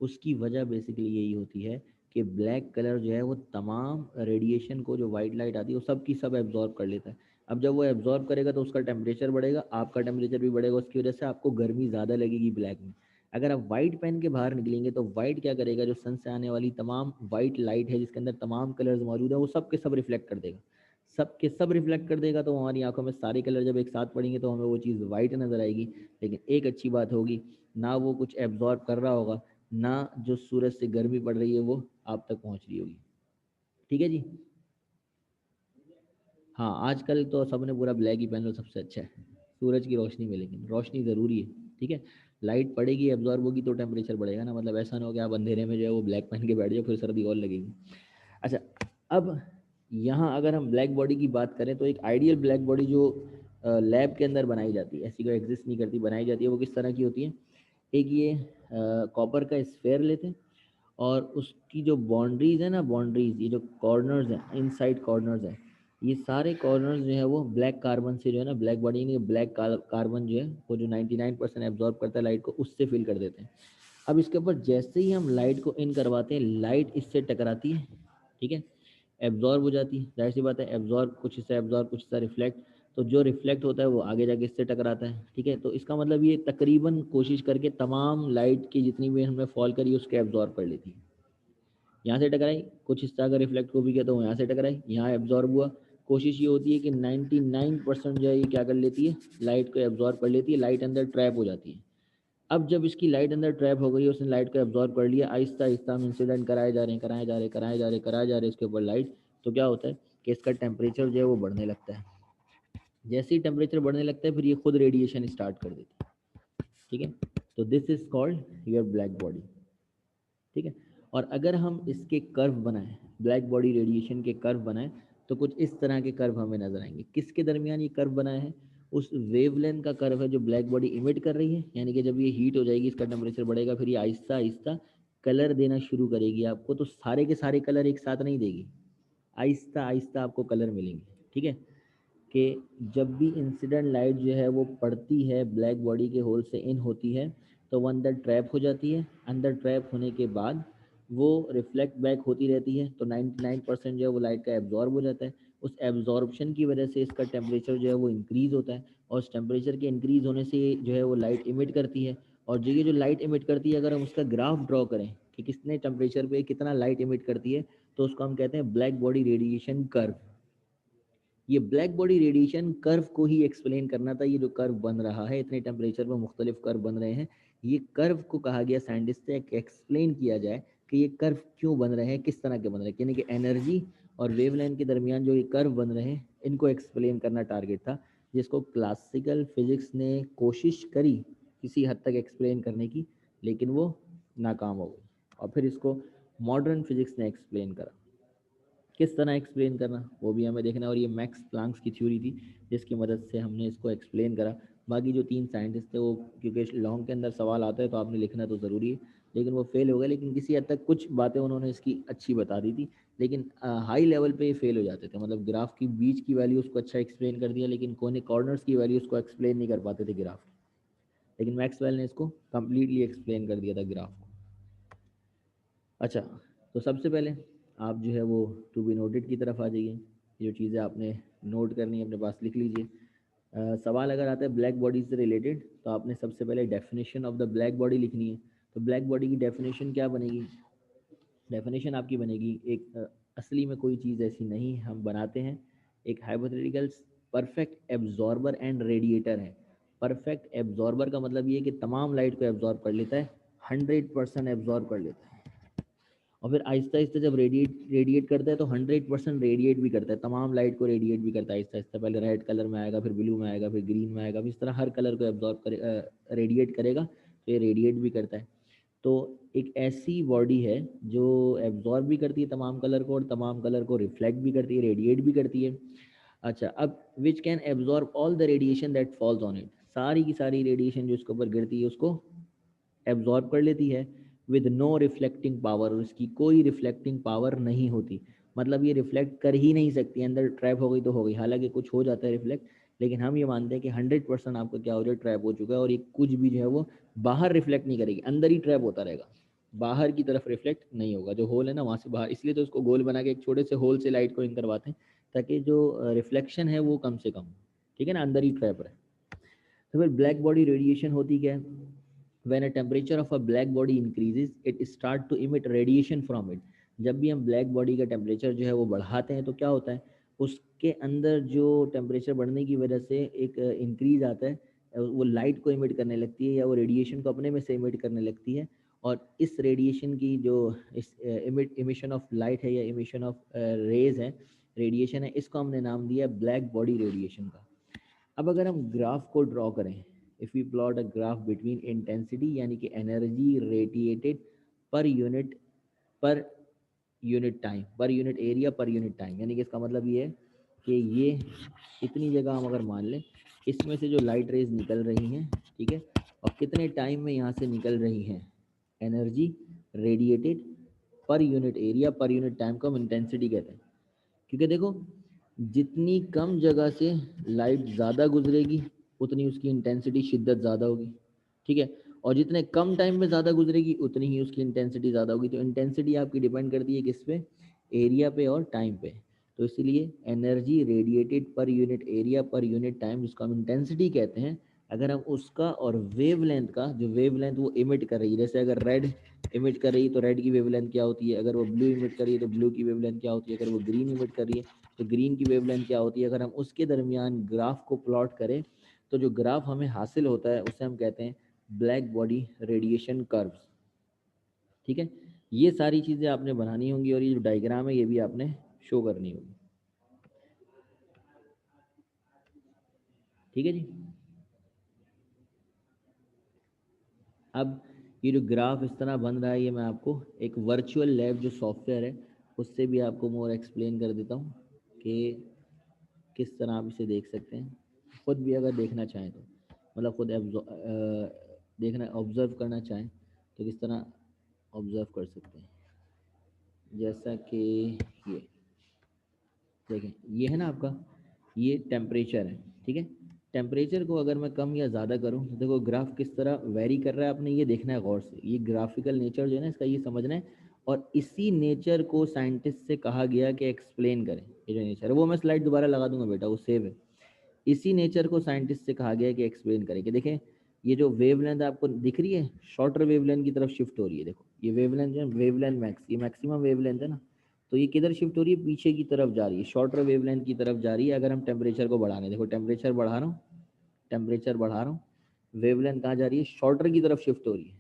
उसकी वजह बेसिकली यही होती है कि ब्लैक कलर जो है वो तमाम रेडिएशन को, जो वाइट लाइट आती है वो सब की सब एब्जॉर्ब कर लेता है। अब जब वो एब्जॉर्ब करेगा तो उसका टेम्परेचर बढ़ेगा, आपका टेम्परेचर भी बढ़ेगा, उसकी वजह से आपको गर्मी ज़्यादा लगेगी ब्लैक में। अगर आप वाइट पहन के बाहर निकलेंगे तो वाइट क्या करेगा, जो सन से आने वाली तमाम वाइट लाइट है जिसके अंदर तमाम कलर्स मौजूद है वो सब के सब रिफ्लेक्ट कर देगा, सब के सब रिफ्लेक्ट कर देगा। तो हमारी आंखों में सारे कलर जब एक साथ पड़ेंगे तो हमें वो चीज़ वाइट नज़र आएगी। लेकिन एक अच्छी बात होगी, ना वो कुछ एब्जॉर्ब कर रहा होगा, ना जो सूरज से गर्मी पड़ रही है वो आप तक पहुंच रही होगी, ठीक है जी। हाँ, आजकल तो सबने पूरा ब्लैक ही पहन लो, सबसे अच्छा है सूरज की रोशनी में, लेकिन रोशनी ज़रूरी है, ठीक है। लाइट पड़ेगी, एब्जॉर्ब होगी तो टेम्परेचर बढ़ेगा ना, मतलब ऐसा ना हो कि आप अंधेरे में जो है वो ब्लैक पहन के बैठ जाओ फिर सर्दी और लगेगी। अच्छा, अब यहाँ अगर हम ब्लैक बॉडी की बात करें तो एक आइडियल ब्लैक बॉडी जो लैब के अंदर बनाई जाती है, ऐसी कोई एग्जिस्ट नहीं करती, बनाई जाती है, वो किस तरह की होती है एक ये कॉपर का स्फेयर लेते हैं और उसकी जो बाउंड्रीज है ना, बाउंड्रीज, ये जो कॉर्नर्स हैं, इनसाइड कॉर्नर्स हैं, ये सारे कॉर्नर्स जो है वो ब्लैक कार्बन से, जो है ना ब्लैक बॉडी नहीं, ब्लैक कार्बन जो है वो जो 99% एब्जॉर्ब करता है लाइट को, उससे फिल कर देते हैं। अब इसके ऊपर जैसे ही हम लाइट को इन करवाते हैं, लाइट इससे टकराती है, ठीक है, एब्जॉर्ब हो जाती है, जाहिर सी बात है, एब्जॉर्ब कुछ हिस्सा, एब्जॉर्ब कुछ हिस्सा रिफ्लेक्ट, तो जो रिफ्लेक्ट होता है वो आगे जाके इससे टकराता है, ठीक है। तो इसका मतलब ये तकरीबन कोशिश करके तमाम लाइट की जितनी भी हमने फॉल करी उसके एब्जॉर्ब कर लेती है। यहाँ से टकराई, कुछ हिस्सा अगर रिफ्लेक्ट को भी किया तो वो यहाँ से टकराई, यहाँ एब्जॉर्ब हुआ। कोशिश ये होती है कि 99% जो है ये क्या कर लेती है, लाइट को एब्जॉर्ब कर लेती है, लाइट अंदर ट्रैप हो जाती है। अब जब इसकी लाइट अंदर ट्रैप हो गई, उसने लाइट को एब्जॉर्ब कर लिया, आहिस्ता आहिस्ता हम इंसिडेंट कराए जा रहे हैं, कराए जा रहे हैं, कराए जा रहे हैं, कराए जा रहे हैं इसके ऊपर लाइट, तो क्या होता है कि इसका टेम्परेचर जो है वो बढ़ने लगता है। जैसे ही टेम्परेचर बढ़ने लगता है, फिर ये खुद रेडिएशन स्टार्ट कर देती है, ठीक है। तो this is called your black body, ठीक है। और अगर हम इसके कर्व बनाएं, ब्लैक बॉडी रेडिएशन के कर्व बनाएं, तो कुछ इस तरह के कर्व हमें नजर आएंगे। किसके दरमियान ये कर्व बनाए हैं, उस वेवलेंथ का कर्व है जो ब्लैक बॉडी इमिट कर रही है, यानी कि जब ये हीट हो जाएगी, इसका टेम्परेचर बढ़ेगा, फिर ये आहिस्ता आहिस्ता कलर देना शुरू करेगी आपको। तो सारे के सारे कलर एक साथ नहीं देगी, आहिस्ता आहिस्ता आपको कलर मिलेंगे, ठीक है। कि जब भी इंसिडेंट लाइट जो है वो पड़ती है, ब्लैक बॉडी के होल से इन होती है, तो वो अंदर ट्रैप हो जाती है। अंदर ट्रैप होने के बाद वो रिफ्लेक्ट बैक होती रहती है, तो 99% जो है वो लाइट का एब्जॉर्ब हो जाता है। उस एब्जॉर्बशन की वजह से इसका टेम्परेचर जो है वो इंक्रीज़ होता है, और उस टेम्परेचर के इंक्रीज़ होने से जो है वो लाइट इमिट करती है। और जो ये जो लाइट इमिट करती है, अगर हम उसका ग्राफ ड्रॉ करें कि कितने टेम्परेचर पे कितना लाइट इमिट करती है, तो उसको हम कहते हैं ब्लैक बॉडी रेडिएशन कर्व। ये ब्लैक बॉडी रेडिएशन कर्व को ही एक्सप्लेन करना था। ये जो कर्व बन रहा है, इतने टेम्परेचर पर मुख्तलिफ कर्व बन रहे हैं, ये कर्व को कहा गया साइंटिस्ट से एक्सप्लेन किया जाए कि ये कर्व क्यों बन रहे हैं, किस तरह के बन रहे हैं, यानी कि एनर्जी और वेवलेंथ के दरमियान जो ये कर्व बन रहे हैं, इनको एक्सप्लेन करना टारगेट था, जिसको क्लासिकल फिजिक्स ने कोशिश करी किसी हद तक एक्सप्लेन करने की, लेकिन वो नाकाम हो गई। और फिर इसको मॉडर्न फिजिक्स ने एक्सप्लेन करा। किस तरह एक्सप्लेन करना वो भी हमें देखना है। और ये मैक्स प्लांक्स की थ्योरी थी जिसकी मदद से हमने इसको एक्सप्लेन करा। बाकी जो 3 साइंटिस्ट थे वो, क्योंकि लॉन्ग के अंदर सवाल आता है तो आपने लिखना तो ज़रूरी है, लेकिन वो फेल हो गए। लेकिन किसी हद तक कुछ बातें उन्होंने इसकी अच्छी बता दी थी, लेकिन हाई लेवल पे फेल हो जाते थे। मतलब ग्राफ की बीच की वैल्यूज़ को अच्छा एक्सप्लेन कर दिया, लेकिन कोने कॉर्नर्स की वैल्यूज़ को एक्सप्लेन नहीं कर पाते थे ग्राफ की। लेकिन मैक्सवेल ने इसको कम्प्लीटली एक्सप्लेन कर दिया था ग्राफ को। अच्छा, तो सबसे पहले आप जो है वो टू बी नोटेड की तरफ आ जाइए। जो चीज़ें आपने नोट करनी है अपने पास लिख लीजिए। सवाल अगर आता है ब्लैक बॉडी से रिलेटेड, तो आपने सबसे पहले definition of the black body लिखनी है। तो ब्लैक बॉडी की डेफिनेशन क्या बनेगी, डेफिनेशन आपकी बनेगी एक असली में कोई चीज़ ऐसी नहीं हम बनाते हैं, एक hypothetical perfect absorber and radiator है। परफेक्ट एब्जॉर्बर का मतलब ये है कि तमाम लाइट को एब्जॉर्ब कर लेता है, 100% एब्जॉर्ब कर लेता है। और फिर आहिस्ता आहिस्ता जब रेडिएट करता है तो 100% रेडिएट भी करता है, तमाम लाइट को रेडिएट भी करता है आहिस्ता आहिस्ता। पहले रेड कलर में आएगा, फिर ब्लू में आएगा, फिर ग्रीन में आएगा, इस तरह हर कलर को एब्जॉर्ब करे, रेडिएट करेगा, तो ये रेडिएट भी करता है। तो एक ऐसी बॉडी है जो एब्जॉर्ब भी करती है तमाम कलर को, और तमाम कलर को रिफ्लेक्ट भी करती है, रेडिएट भी करती है। अच्छा, अब which can absorb all the radiation that falls on it, सारी की सारी रेडिएशन जो इसके ऊपर गिरती है उसको एब्जॉर्ब कर लेती है, विद नो रिफ्लेक्टिंग पावर, और इसकी कोई रिफ्लेक्टिंग पावर नहीं होती। मतलब ये रिफ्लेक्ट कर ही नहीं सकती, अंदर ट्रैप हो गई तो हो गई, हालांकि कुछ हो जाता है रिफ्लेक्ट, लेकिन हम ये मानते हैं कि 100% आपका क्या हो जाए, ट्रैप हो चुका है, और ये कुछ भी जो है वो बाहर रिफ्लेक्ट नहीं करेगी, अंदर ही ट्रैप होता रहेगा, बाहर की तरफ रिफ्लेक्ट नहीं होगा। जो होल है ना वहाँ से बाहर, इसलिए तो उसको गोल बना के एक छोटे से होल से लाइट को इन करवाते हैं, ताकि जो रिफ्लेक्शन है वो कम से कम, ठीक है ना, अंदर ही ट्रैप रहे। तो फिर ब्लैक बॉडी रेडिएशन होती क्या है, when a temperature of a black body increases it start to emit radiation from it। जब भी हम ब्लैक बॉडी का टेम्परेचर जो है वो बढ़ाते हैं तो क्या होता है, उसके अंदर जो टेम्परेचर बढ़ने की वजह से एक इंक्रीज आता है, वो लाइट को इमिट करने लगती है, या वो रेडिएशन को अपने में से इमिट करने लगती है। और इस रेडिएशन की जो इस इमिशन ऑफ लाइट है या इमिशन ऑफ रेज है, रेडिएशन है, इसको हमने नाम दिया ब्लैक बॉडी रेडिएशन का। अब अगर हम ग्राफ को ड्रॉ करें, if we plot a graph between intensity यानी कि energy radiated per unit time, per unit area, per unit time, यानी कि इसका मतलब ये है कि ये इतनी जगह हम अगर मान लें, इसमें से जो लाइट रेज निकल रही हैं, ठीक है, और कितने टाइम में यहाँ से निकल रही हैं। Energy radiated per unit area per unit time को हम इंटेंसिटी कहते हैं। क्योंकि देखो जितनी कम जगह से लाइट ज़्यादा गुजरेगी उतनी उसकी इंटेंसिटी शिद्दत ज़्यादा होगी, ठीक है। और जितने कम टाइम में ज़्यादा गुजरेगी उतनी ही उसकी इंटेंसिटी ज़्यादा होगी। तो इंटेंसिटी आपकी डिपेंड करती है किस पे, एरिया पे और टाइम पे। तो इसीलिए energy radiated per unit area per unit time, जिसको हम इंटेंसिटी कहते हैं, अगर हम उसका और वेवलेंथ का, जो वेवलेंथ वो इमिट कर रही है, जैसे अगर रेड इमिट कर रही है तो रेड की वेवलेंथ क्या होती है, अगर वो ब्लू इमिट कर रही है तो ब्लू की वेवलेंथ क्या होती है, अगर वो ग्रीन इमिट कर रही है तो ग्रीन की वेवलेंथ क्या होती है, अगर हम उसके दरमियान ग्राफ को प्लॉट करें तो जो ग्राफ हमें हासिल होता है उसे हम कहते हैं ब्लैक बॉडी रेडिएशन कर्व्स, ठीक है। ये सारी चीज़ें आपने बनानी होंगी और ये जो डायग्राम है ये भी आपने शो करनी होगी, ठीक है जी। अब ये जो ग्राफ इस तरह बन रहा है, ये मैं आपको एक वर्चुअल लैब जो सॉफ्टवेयर है उससे भी आपको मोर एक्सप्लेन कर देता हूँ कि किस तरह आप इसे देख सकते हैं। खुद भी अगर देखना चाहें तो, मतलब खुद देखना ऑब्जर्व करना चाहें तो किस तरह ऑब्जर्व कर सकते हैं। जैसा कि ये देखें, ये है ना आपका, ये टेम्परेचर है, ठीक है। टेम्परेचर को अगर मैं कम या ज़्यादा करूँ तो देखो ग्राफ किस तरह वेरी कर रहा है, आपने ये देखना है गौर से। ये ग्राफिकल नेचर जो है ना इसका, ये समझना है। और इसी नेचर को साइंटिस्ट से कहा गया कि एक्सप्लेन करें। ये जो नेचर है वो मैं स्लाइड दोबारा लगा दूंगा बेटा, वो सेव है। इसी नेचर को साइंटिस्ट से कहा गया है कि एक्सप्लेन करें। कि देखें ये जो वेवलेंथ आपको दिख रही है शॉर्टर वेवलेंथ की तरफ शिफ्ट हो रही है। देखो ये वेवलेंथ जो है, वेवलेंथ मैक्स, ये मैक्सिमम वेवलेंथ है ना, तो ये किधर शिफ्ट हो रही है, पीछे की तरफ जा रही है, शॉर्टर वेवलेंथ की तरफ जा रही है। अगर हम टेम्परेचर को बढ़ाने, देखो टेम्परेचर बढ़ा रहा हूँ, टेम्परेचर बढ़ा रहा हूँ, वेवलेंथ कहाँ जा रही है, शॉर्टर की तरफ शिफ्ट हो रही है,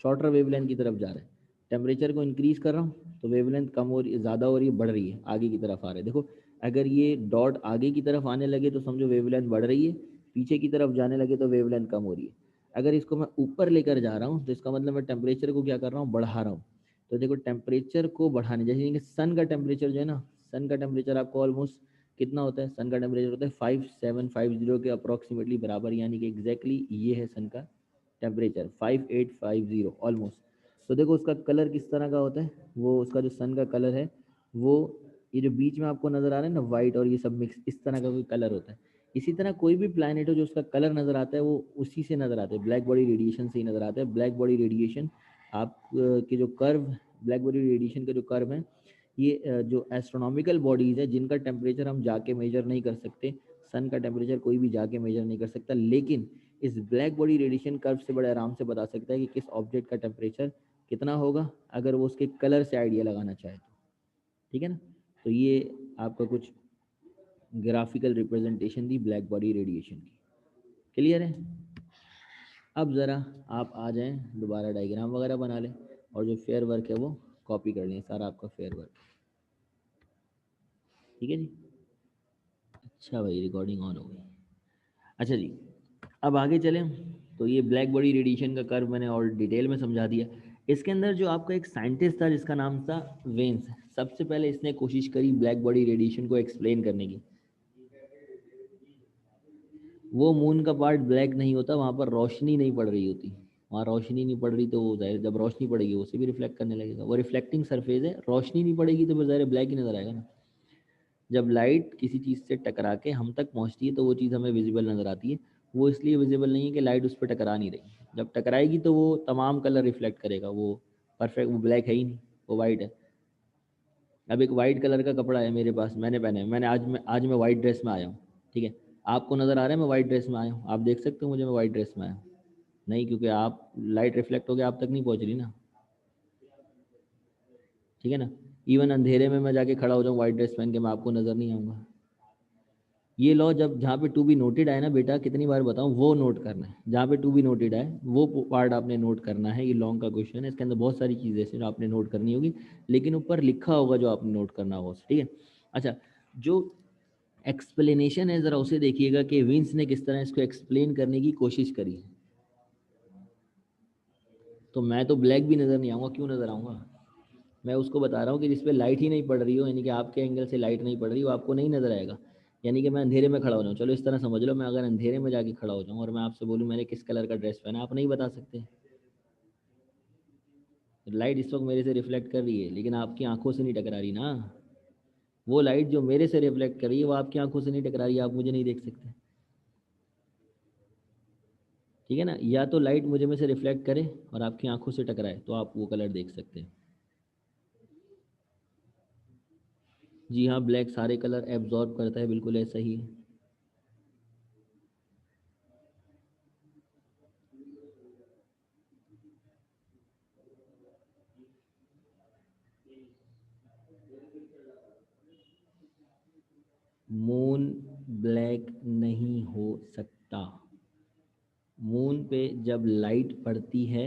शॉर्टर वेवलेंथ की तरफ जा रहा है। टेम्परेचर को इंक्रीज कर रहा हूँ तो वेवलेंथ कम हो रही है, ज़्यादा हो रही है, बढ़ रही है, आगे की तरफ आ रहा है। देखो अगर ये डॉट आगे की तरफ आने लगे तो समझो वेवलेंथ बढ़ रही है, पीछे की तरफ जाने लगे तो वेवलेंथ कम हो रही है। अगर इसको मैं ऊपर लेकर जा रहा हूँ तो इसका मतलब मैं टेम्परेचर को क्या कर रहा हूँ, बढ़ा रहा हूँ। तो देखो टेम्परेचर को बढ़ाने, जैसे कि सन का टेम्परेचर जो है ना, सन का टेम्परेचर आपको ऑलमोस्ट कितना होता है, सन का टेम्परेचर होता है 5750 के अप्रॉक्सीमेटली बराबर, यानी कि एग्जैक्टली ये है सन का टेम्परेचर 5850 ऑलमोस्ट। तो देखो उसका कलर किस तरह का होता है, वो उसका जो सन का कलर है वो ये जो बीच में आपको नज़र आ रहा है ना वाइट और ये सब मिक्स, इस तरह का कोई कलर होता है। इसी तरह कोई भी प्लैनेट हो जो उसका कलर नज़र आता है वो उसी से नज़र आता है, ब्लैक बॉडी रेडिएशन से ही नज़र आता है। ब्लैक बॉडी रेडिएशन आप के जो कर्व, ब्लैक बॉडी रेडिएशन के जो कर्व हैं, ये जो एस्ट्रोनॉमिकल बॉडीज़ है जिनका टेम्परेचर हम जाके मेजर नहीं कर सकते, सन का टेम्परेचर कोई भी जाके मेजर नहीं कर सकता, लेकिन इस ब्लैक बॉडी रेडिएशन कर्व से बड़े आराम से बता सकता है कि किस ऑब्जेक्ट का टेम्परेचर कितना होगा, अगर वो उसके कलर से आइडिया लगाना चाहे तो, ठीक है ना। तो ये आपका कुछ ग्राफिकल रिप्रेजेंटेशन दी ब्लैक बॉडी रेडिएशन की, क्लियर है। अब ज़रा आप आ जाएं, दोबारा डायग्राम वगैरह बना लें और जो फेयर वर्क है वो कॉपी कर लें, सारा आपका फेयर वर्क, ठीक है जी। अच्छा भाई रिकॉर्डिंग ऑन हो गई। अच्छा जी, अब आगे चलें। तो ये ब्लैक बॉडी रेडिएशन का कर्व मैंने और डिटेल में समझा दिया। इसके अंदर जो आपका एक साइंटिस्ट था जिसका नाम था वेन्स, सबसे पहले इसने कोशिश करी ब्लैक बॉडी रेडिएशन को एक्सप्लेन करने की। वो मून का पार्ट ब्लैक नहीं होता, वहाँ पर रोशनी नहीं पड़ रही होती, वहाँ रोशनी नहीं पड़ रही तो वो जाहिर जब रोशनी पड़ेगी उसे भी रिफ्लेक्ट करने लगेगा, वो रिफ्लेक्टिंग सरफेस है, रोशनी नहीं पड़ेगी तो फिर ज़ाहिर ब्लैक ही नज़र आएगा ना। जब लाइट किसी चीज़ से टकरा के हम तक पहुंचती है तो वो चीज़ हमें विजिबल नज़र आती है। वो इसलिए विजिबल नहीं है कि लाइट उस पर टकरा नहीं रही, जब टकराएगी तो वो तमाम कलर रिफ्लेक्ट करेगा, वो परफेक्ट, वो ब्लैक है ही नहीं, वो वाइट है। अब एक वाइट कलर का कपड़ा है मेरे पास, मैंने पहना है, मैंने आज मैं वाइट ड्रेस में आया हूँ, ठीक है। आपको नज़र आ रहा है मैं वाइट ड्रेस में आया हूँ, आप देख सकते हो मुझे मैं वाइट ड्रेस में आया हूँ? नहीं, क्योंकि आप लाइट रिफ्लेक्ट होकर आप तक नहीं पहुँच रही ना, ठीक है ना। इवन अंधेरे में मैं जाके खड़ा हो जाऊँ वाइट ड्रेस पहन के, मैं आपको नज़र नहीं आऊँगा। ये लॉ जब जहाँ पे टू बी नोटेड आए ना बेटा, कितनी बार बताऊँ, वो नोट करना है, जहाँ पे टू बी नोटेड आए वो पार्ट आपने नोट करना है। ये लॉन्ग का क्वेश्चन है, इसके अंदर बहुत सारी चीज़ें ऐसी जो आपने नोट करनी होगी, लेकिन ऊपर लिखा होगा जो आपने नोट करना होगा, ठीक है। अच्छा, जो एक्सप्लेनेशन है ज़रा उसे देखिएगा कि विंस ने किस तरह इसको एक्सप्लेन करने की कोशिश करी है। तो मैं तो ब्लैक भी नज़र नहीं आऊँगा, क्यों नज़र आऊँगा, मैं उसको बता रहा हूँ कि जिस पे लाइट ही नहीं पड़ रही हो, यानी कि आपके एंगल से लाइट नहीं पड़ रही हो, आपको नहीं नज़र आएगा। यानी कि मैं अंधेरे में खड़ा हो जाऊँ, चलो इस तरह समझ लो, मैं अगर अंधेरे में जाके खड़ा हो जाऊँ और मैं आपसे बोलूँ मैंने किस कलर का ड्रेस पहना, आप नहीं बता सकते। लाइट इस वक्त मेरे से रिफ्लेक्ट कर रही है, लेकिन आपकी आंखों से नहीं टकरा रही ना। वो लाइट जो मेरे से रिफ्लेक्ट कर रही है वो आपकी आंखों से नहीं टकरा रही है, आप मुझे नहीं देख सकते। ठीक है ना, या तो लाइट मुझे में से रिफ्लेक्ट करे और आपकी आंखों से टकराए तो आप वो कलर देख सकते हैं। जी हाँ, ब्लैक सारे कलर एब्जॉर्ब करता है, बिल्कुल ऐसा ही है। मून ब्लैक नहीं हो सकता। मून पे जब लाइट पड़ती है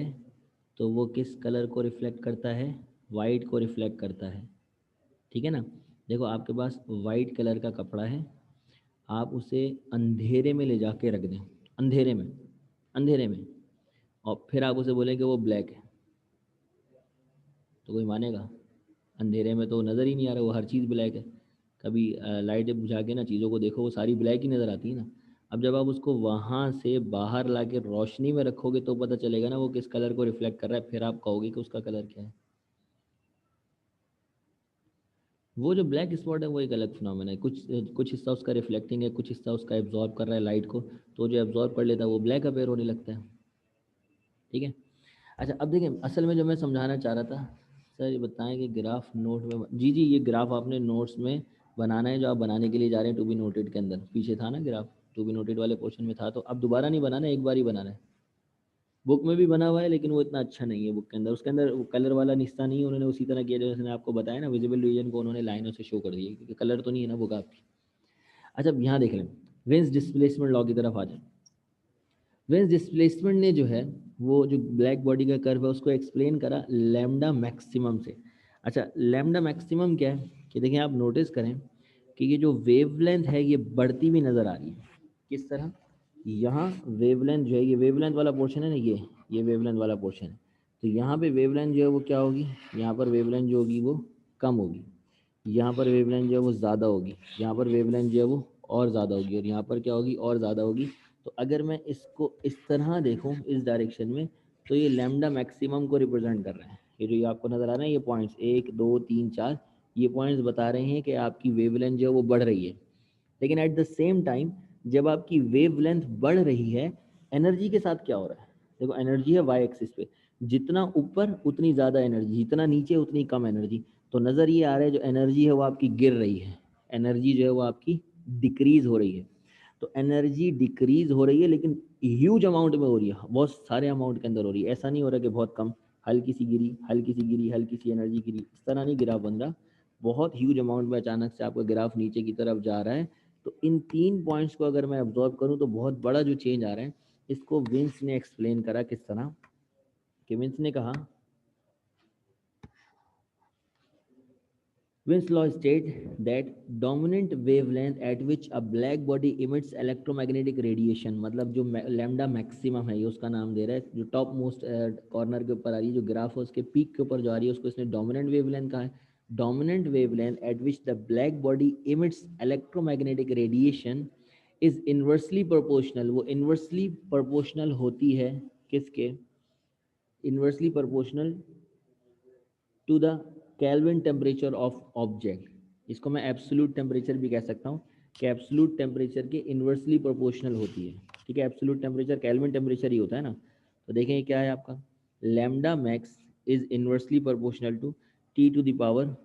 तो वो किस कलर को रिफ्लेक्ट करता है? वाइट को रिफ्लेक्ट करता है। ठीक है ना। देखो आपके पास वाइट कलर का कपड़ा है, आप उसे अंधेरे में ले जाके रख दें, अंधेरे में, अंधेरे में, और फिर आप उसे बोलें कि वो ब्लैक है, तो कोई मानेगा? अंधेरे में तो नज़र ही नहीं आ रहा, वो हर चीज़ ब्लैक है। कभी लाइट बुझा के ना चीज़ों को देखो, वो सारी ब्लैक ही नज़र आती है ना। अब जब आप उसको वहाँ से बाहर ला के रोशनी में रखोगे तो पता चलेगा ना वो किस कलर को रिफ्लेक्ट कर रहा है, फिर आप कहोगे कि उसका कलर क्या है। वो जो ब्लैक स्पॉट है वो एक अलग फिनोमेना है, कुछ कुछ हिस्सा उसका रिफ्लेक्टिंग है, कुछ हिस्सा उसका एब्जॉर्ब कर रहा है लाइट को, तो जो एब्जॉर्ब कर लेता है वो ब्लैक अपेयर होने लगता है। ठीक है। अच्छा अब देखिए, असल में जो मैं समझाना चाह रहा था, सर ये बताएं कि ग्राफ नोट में, जी जी ये ग्राफ आपने नोट्स में बनाना है, जो आप बनाने के लिए जा रहे हैं टू बी नोटेड के अंदर, पीछे था ना ग्राफ, टू बी नोटेड वाले पोर्शन में था, तो अब दोबारा नहीं बनाना है, एक बार ही बनाना है। बुक में भी बना हुआ है लेकिन वो इतना अच्छा नहीं है बुक के अंदर, उसके अंदर वो कलर वाला निस्ता नहीं है, उन्होंने उसी तरह किया जैसे मैंने आपको बताया ना, विजिबल रीजन को उन्होंने लाइनों से शो कर दिया, क्योंकि कलर तो नहीं है ना बुक आपकी। अच्छा अब यहाँ देख लें, वेन्स डिस्प्लेसमेंट लॉ की तरफ आ जाए। वेन्स डिस्प्लेसमेंट ने जो है वो जो ब्लैक बॉडी का कर्व है उसको एक्सप्लेन करा लैम्डा मैक्सिमम से। अच्छा लैम्डा मैक्सिमम क्या है कि देखिए आप नोटिस करें कि ये जो वेवलेंथ है ये बढ़ती हुई नज़र आ रही है। किस तरह? यहाँ वेवलेंथ जो है, ये वेवलेंथ वाला पोर्शन है ना, ये वेवलेंथ वाला पोर्शन है, तो यहाँ पे वेवलेंथ जो है वो क्या होगी, यहाँ पर वेवलेंथ जो होगी वो कम होगी, यहाँ पर वेवलेंथ जो है वो ज़्यादा होगी, यहाँ पर वेवलेंथ जो है वो और ज़्यादा होगी, और यहाँ पर क्या होगी, और ज़्यादा होगी। तो अगर मैं इसको इस तरह देखूँ इस डायरेक्शन में, तो ये लैम्डा मैक्सिमम को रिप्रेजेंट कर रहे हैं। ये जो ये आपको नज़र आ रहा है, ये पॉइंट्स 1 2 3 4, ये पॉइंट्स बता रहे हैं कि आपकी वेवलेंथ जो है वो बढ़ रही है। लेकिन एट द सेम टाइम जब आपकी वेवलेंथ बढ़ रही है, एनर्जी के साथ क्या हो रहा है? देखो एनर्जी है वाई एक्सिस पे, जितना ऊपर उतनी ज़्यादा एनर्जी, जितना नीचे उतनी कम एनर्जी। तो नज़र ये आ रहा है जो एनर्जी है वो आपकी गिर रही है, एनर्जी जो है वो आपकी डिक्रीज हो रही है। तो एनर्जी डिक्रीज हो रही है लेकिन ह्यूज अमाउंट में हो रही है, बहुत सारे अमाउंट के अंदर हो रही है, ऐसा नहीं हो रहा कि बहुत कम, हल्की सी गिरी, हल्की सी गिरी, हल्की सी एनर्जी गिरी, इस तरह नहीं ग्राफ बन रहा, बहुत ह्यूज अमाउंट में अचानक से आपका ग्राफ नीचे की तरफ जा रहा है। तो इन 3 पॉइंट्स को अगर मैं ऑब्जर्व करूं तो बहुत बड़ा जो चेंज आ रहा है, इसको विंस ने एक्सप्लेन करा किस तरह, कि विंस ने कहा, Wien's law states that dominant wavelength at which a black body emits electromagnetic radiation, मतलब जो लैम्डा मैक्सिमम है ये उसका नाम दे रहा है, जो टॉप मोस्ट कॉर्नर के ऊपर आ रही है, जो ग्राफ है उसके पीक के ऊपर जो आ रही है उसको इसने डोमिनेंट वेवलेंथ कहा है। Dominant wavelength at which the black body emits electromagnetic radiation is inversely proportional, वो इन्वर्सली प्रोपोर्शनल होती है किसके? Inversely proportional to the Kelvin temperature of object. इसको मैं एब्सोल्यूट टेम्परेचर भी कह सकता हूँ, कि एब्सोल्यूट टेम्परेचर के इन्वर्सली प्रोपोर्शनल होती है। ठीक है, एब्सोल्यूट टेम्परेचर केल्विन टेम्परेचर ही होता है ना। तो देखें ये क्या है आपका, lambda max is inversely proportional to T to the power,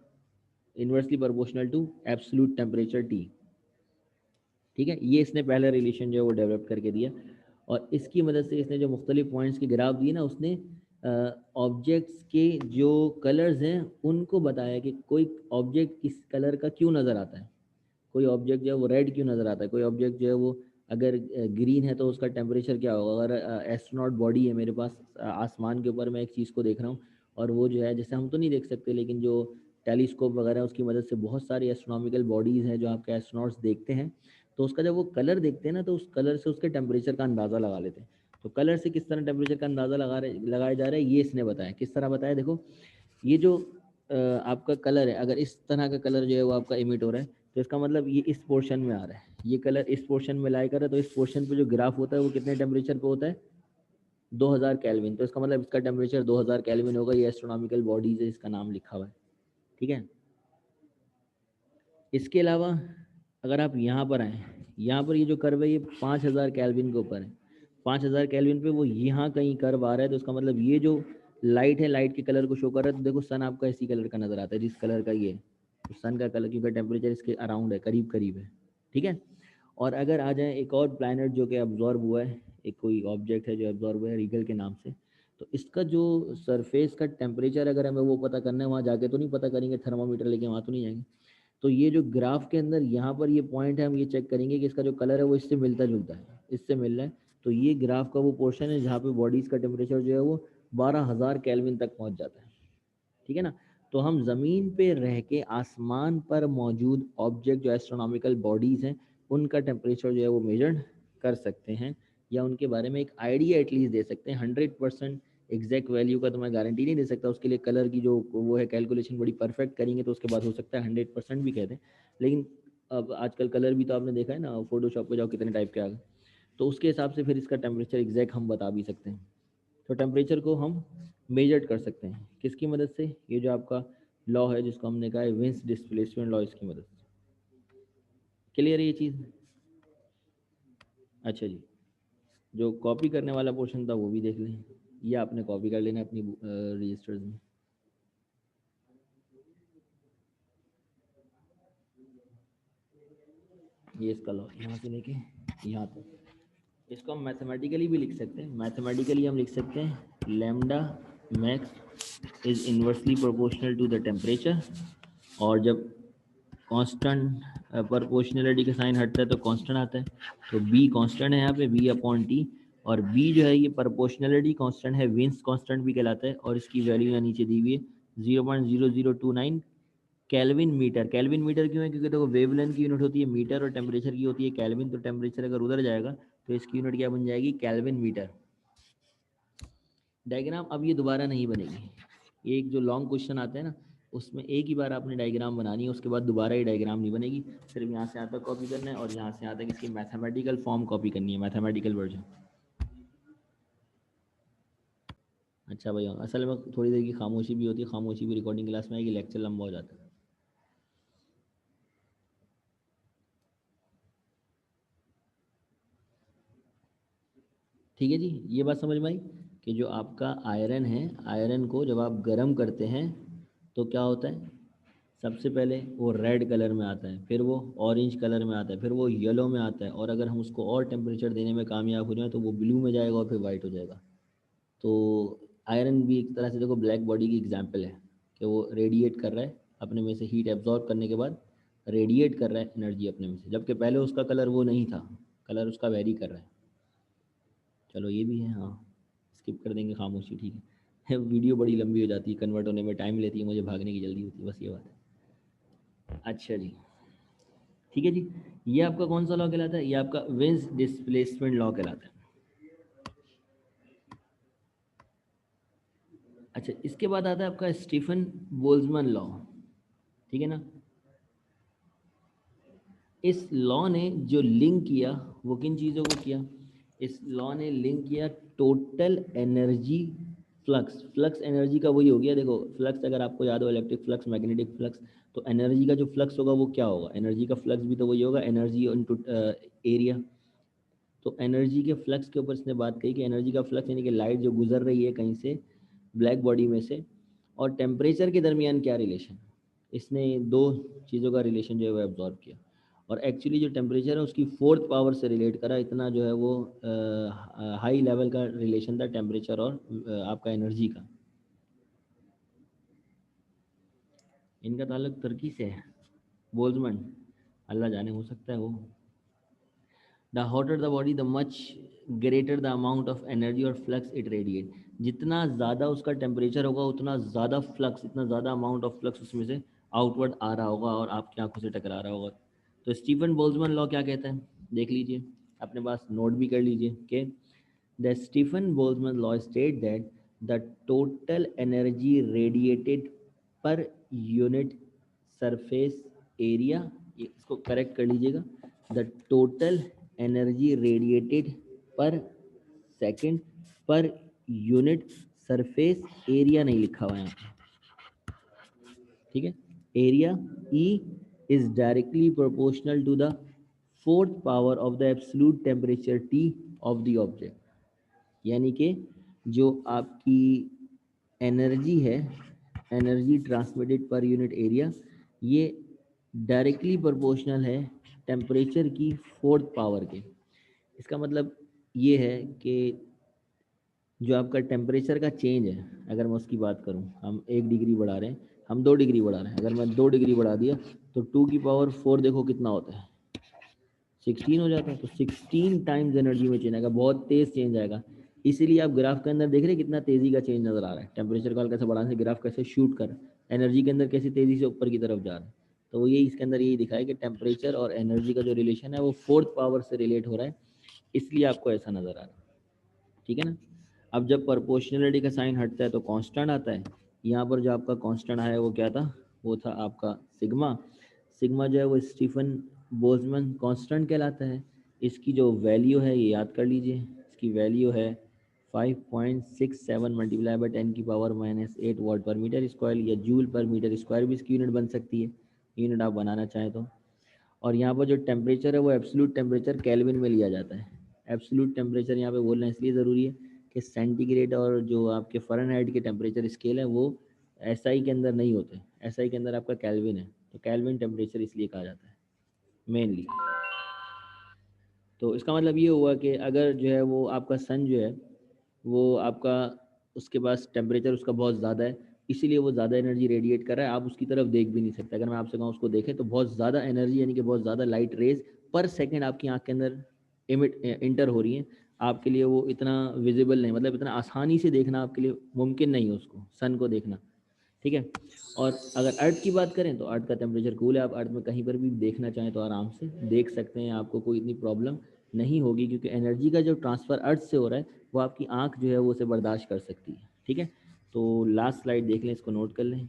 inversely proportional to absolute temperature T. ठीक है, ये इसने पहला रिलेशन जो है वो डेवलप करके दिया, और इसकी मदद से इसने जो मुख्तलिफ पॉइंट्स के ग्राफ दिए ना, उसने ऑब्जेक्ट्स के जो कलर्स हैं उनको बताया कि कोई ऑब्जेक्ट किस कलर का क्यों नज़र आता है, कोई ऑब्जेक्ट जो है वो रेड क्यों नज़र आता है, कोई ऑब्जेक्ट जो है वो अगर ग्रीन है तो उसका टेम्परेचर क्या होगा। अगर एस्ट्रोनॉट बॉडी है मेरे पास, आसमान के ऊपर मैं एक चीज़ को देख रहा हूँ, और वो जो है जैसे हम तो नहीं देख सकते, लेकिन जो टेलीस्कोप वगैरह है उसकी मदद से बहुत सारी एस्ट्रोनॉमिकल बॉडीज़ हैं जो आपके एस्ट्रोनॉट्स देखते हैं, तो उसका जब वो कलर देखते हैं ना तो उस कलर से उसके टेम्परेचर का अंदाज़ा लगा लेते हैं। तो कलर से किस तरह टेम्परेचर का अंदाज़ा लगाया जा रहा है, ये इसने बताया। किस तरह बताया, देखो ये जो आपका कलर है, अगर इस तरह का कलर जो है वो आपका इमिट हो रहा है, तो इसका मतलब ये इस पोर्शन में आ रहा है, ये कलर इस पोर्शन में लाई कर रहा है, तो इस पोर्शन पे जो ग्राफ होता है वो कितने टेम्परेचर पे होता है, 2000 केल्विन। तो इसका मतलब इसका टेम्परेचर 2000 केल्विन होगा। ये एस्ट्रोनॉमिकल बॉडीज है, इसका नाम लिखा हुआ है, ठीक है। इसके अलावा अगर आप यहाँ पर आएँ, यहाँ पर ये जो कर्व है ये 5000 केल्विन के ऊपर है। 5000 केल्विन पे वो यहाँ कहीं कर्व आ रहा है, तो उसका मतलब ये जो लाइट है, लाइट के कलर को शो कर रहा है। तो देखो सन आपका इसी कलर का नजर आता है, जिस कलर का ये है। तो सन का कलर, क्योंकि टेम्परेचर इसके अराउंड है, करीब करीब है, ठीक है। और अगर आ जाए एक और प्लैनेट जो कि ऑब्जॉर्व हुआ है, एक कोई ऑब्जेक्ट है जो ऑब्जॉर्व हुआ है रीगल के नाम से, तो इसका जो सरफेस का टेम्परेचर अगर हमें वो पता करना है, वहाँ जाके तो नहीं पता करेंगे, थर्मामीटर लेके वहाँ तो नहीं जाएंगे। तो ये जो ग्राफ के अंदर यहाँ पर ये पॉइंट है, हम ये चेक करेंगे कि इसका जो कलर है वो इससे मिलता जुलता है, इससे मिल रहा है। तो ये ग्राफ का वो पोर्शन है जहाँ पे बॉडीज़ का टेम्परेचर जो है वो 12000 केल्विन तक पहुँच जाता है, ठीक है ना। तो हम ज़मीन पे रह के आसमान पर मौजूद ऑब्जेक्ट जो एस्ट्रोनॉमिकल बॉडीज़ हैं, उनका टेम्परेचर जो है वो मेजर कर सकते हैं, या उनके बारे में एक आइडिया एटलीस्ट दे सकते हैं। 100% एग्जैक्ट वैल्यू का तो मैं गारंटी नहीं दे सकता, उसके लिए कलर की जो वो है कैलकुलेशन बड़ी परफेक्ट करेंगे तो उसके बाद हो सकता है 100% भी कह दें। लेकिन अब आजकल कलर भी तो आपने देखा है ना, फोटोशॉप पे जाओ कितने टाइप के आ गए, तो उसके हिसाब से फिर इसका टेम्परेचर एग्जैक्ट हम बता भी सकते हैं। तो टेम्परेचर को हम मेजर कर सकते हैं किसकी मदद से, ये जो आपका लॉ है जिसको हमने कहा है विंस डिस्प्लेसमेंट लॉ, इसकी मदद से। क्लियर है ये चीज़? अच्छा जी, जो कॉपी करने वाला पोर्शन था वो भी देख लें, या आपने कॉपी कर लेना अपनी रजिस्टर्स में। ये इसका लॉ यहाँ से लेके यहाँ तक, इसको हम मैथमेटिकली भी लिख सकते हैं। मैथमेटिकली हम लिख सकते हैं lambda max is inversely proportional to the temperature, और जब कांस्टेंट प्रोपोर्शनलिटी का साइन हटता है तो कांस्टेंट आता है, तो बी कांस्टेंट है यहाँ पे, बी अपॉन टी। और बी जो है ये प्रोपोर्शनलिटी कांस्टेंट है, विंस कांस्टेंट भी कहलाता है, और इसकी वैल्यू यहाँ नीचे दी हुई है 0.0029 केल्विन मीटर। केल्विन मीटर क्यों है, क्योंकि देखो वेवलेंथ की यूनिट होती है मीटर और टेम्परेचर की होती है केल्विन, तो टेम्परेचर अगर उधर जाएगा तो इसकी यूनिट क्या बन जाएगी, केल्विन मीटर। डायग्राम अब ये दोबारा नहीं बनेगी, एक जो लॉन्ग क्वेश्चन आते हैं ना उसमें एक ही बार आपने डायग्राम बनानी है, उसके बाद दोबारा ये डायग्राम नहीं बनेगी। सिर्फ यहाँ से यहाँ तक कॉपी करना है और यहाँ से यहाँ तक इसकी मैथमेटिकल फॉर्म कॉपी करनी है, मैथमेटिकल वर्जन। अच्छा भाई, असल में थोड़ी देर की खामोशी भी होती है, खामोशी भी रिकॉर्डिंग क्लास में आएगी, लेक्चर लंबा हो जाता है। ठीक है जी, ये बात समझ में आई कि जो आपका आयरन है, आयरन को जब आप गर्म करते हैं तो क्या होता है, सबसे पहले वो रेड कलर में आता है, फिर वो ऑरेंज कलर में आता है, फिर वो येलो में आता है, और अगर हम उसको और टेम्परेचर देने में कामयाब हो जाए तो वो ब्लू में जाएगा और फिर वाइट हो जाएगा। तो आयरन भी एक तरह से देखो ब्लैक बॉडी की एग्जाम्पल है, कि वो रेडिएट कर रहा है अपने में से, हीट एब्जॉर्ब करने के बाद रेडिएट कर रहा है एनर्जी अपने में से, जबकि पहले उसका कलर वो नहीं था, कलर उसका वेरी कर रहा है। चलो ये भी है, हाँ स्किप कर देंगे खामोशी, ठीक है। वीडियो बड़ी लंबी हो जाती है, कन्वर्ट होने में टाइम लेती है, मुझे भागने की जल्दी होती है, बस ये बात है। अच्छा जी, ठीक है जी, ये आपका कौन सा लॉ कहलाता है, ये आपका विंस डिस्प्लेसमेंट लॉ कहलाता है। अच्छा, इसके बाद आता है आपका स्टीफन बोल्ट्जमैन लॉ, ठीक है ना। इस लॉ ने जो लिंक किया वो किन चीज़ों को किया, इस लॉ ने लिंक किया total energy flux. Flux energy का वही हो गया, देखो फ्लक्स अगर आपको याद हो, इलेक्ट्रिक फ्लक्स, मैग्नेटिक फ्लक्स, तो एनर्जी का जो फ्लक्स होगा वो क्या होगा, एनर्जी का फ्लक्स भी तो वही होगा, एनर्जी इनटू एरिया। तो एनर्जी के फ्लक्स के ऊपर इसने बात कही कि एनर्जी का फ्लक्स यानी कि लाइट जो गुजर रही है कहीं से ब्लैक बॉडी में से, और टेम्परेचर के दरमियान क्या रिलेशन। इसने दो चीज़ों का रिलेशन जो है वो एब्जॉर्ब किया, और एक्चुअली जो टेम्परेचर है उसकी फोर्थ पावर से रिलेट करा, इतना जो है वो हाई लेवल का रिलेशन था टेम्परेचर और आपका एनर्जी का। इनका ताल्लुक तुर्की से है, बोल्ट्जमैन, अल्लाह जाने, हो सकता है वो। The hotter the body the much greater the amount of energy और फ्लक्स इट रेडिएट। जितना ज़्यादा उसका टेम्परेचर होगा उतना ज़्यादा फ्लक्स, इतना ज़्यादा अमाउंट ऑफ फ्लक्स उसमें से आउटवर्ड आ रहा होगा और आपकी आंखों से टकरा रहा होगा। तो स्टीफन बोल्ट्जमैन लॉ क्या कहता है, देख लीजिए, अपने पास नोट भी कर लीजिए कि the Stefan Boltzmann law state that the total energy radiated per unit surface area इसको करेक्ट कर लीजिएगा, the total energy radiated per second per unit surface area नहीं लिखा हुआ है यहाँ पे, ठीक है। Area E is directly proportional to the fourth power of the absolute temperature T of the object, यानी कि जो आपकी एनर्जी है, energy transmitted per unit area, ये डायरेक्टली प्रोपोर्शनल है टेम्परेचर की फोर्थ पावर के। इसका मतलब ये है कि जो आपका टेम्परेचर का चेंज है, अगर मैं उसकी बात करूं, हम 1 डिग्री बढ़ा रहे हैं, हम 2 डिग्री बढ़ा रहे हैं, अगर मैं 2 डिग्री बढ़ा दिया तो 2 की पावर 4 देखो कितना होता है, 16 हो जाता है। तो 16 टाइम्स एनर्जी में चेंज आएगा, बहुत तेज चेंज आएगा। इसीलिए आप ग्राफ के अंदर देख रहे हैं कितना तेजी का चेंज नजर आ रहा है, टेम्परेचर को कैसे बढ़ाने से ग्राफ कैसे शूट कर, एनर्जी के अंदर कैसी तेजी से ऊपर की तरफ जा रहा है। तो वो यही इसके अंदर यही दिखा है कि टेम्परेचर और एनर्जी का जो रिलेशन है वो फोर्थ पावर से रिलेट हो रहा है, इसलिए आपको ऐसा नजर आ रहा है, ठीक है ना। अब जब प्रोपोर्शनलिटी का साइन हटता है तो कांस्टेंट आता है। यहाँ पर जो आपका कांस्टेंट आया वो क्या था, वो था आपका सिग्मा। सिग्मा जो है वो स्टीफन बोल्ट्जमैन कांस्टेंट कहलाता है। इसकी जो वैल्यू है ये याद कर लीजिए, इसकी वैल्यू है 5.67 मल्टीप्लाई बाई 10⁻⁻8 वाट पर मीटर स्क्वायर, या जूल पर मीटर स्क्वायर भी इसकी यूनिट बन सकती है, यूनिट आप बनाना चाहें तो। और यहाँ पर जो टेम्परेचर है वो एब्सोल्यूट टेम्परेचर केल्विन में लिया जाता है। एब्सोल्यूट टेम्परेचर यहाँ पे बोलना इसलिए ज़रूरी है कि सेंटीग्रेड और जो आपके फ़ारेनहाइट के टेम्परेचर स्केल है वो एसआई के अंदर नहीं होते, एसआई के अंदर आपका केल्विन है, तो केल्विन टेम्परेचर इसलिए कहा जाता है मेनली। तो इसका मतलब ये हुआ कि अगर जो है वो आपका सन जो है वो आपका, उसके पास टेम्परेचर उसका बहुत ज़्यादा है, इसीलिए वो ज़्यादा एनर्जी रेडिएट कर रहा है, आप उसकी तरफ देख भी नहीं सकते। अगर मैं आपसे कहूँ उसको देखें तो बहुत ज़्यादा एनर्जी यानी कि बहुत ज़्यादा लाइट रेज पर सेकेंड आपकी आँख के अंदर इंटर हो रही हैं, आपके लिए वो इतना विजिबल नहीं, मतलब इतना आसानी से देखना आपके लिए मुमकिन नहीं है उसको, सन को देखना, ठीक है। और अगर अर्थ की बात करें तो अर्थ का टेम्परेचर कूल है, आप अर्थ में कहीं पर भी देखना चाहें तो आराम से देख सकते हैं, आपको कोई इतनी प्रॉब्लम नहीं होगी, क्योंकि एनर्जी का जो ट्रांसफ़र अर्थ से हो रहा है वो आपकी आंख जो है वो उसे बर्दाश्त कर सकती है, ठीक है। तो लास्ट स्लाइड देख लें, इसको नोट कर लें,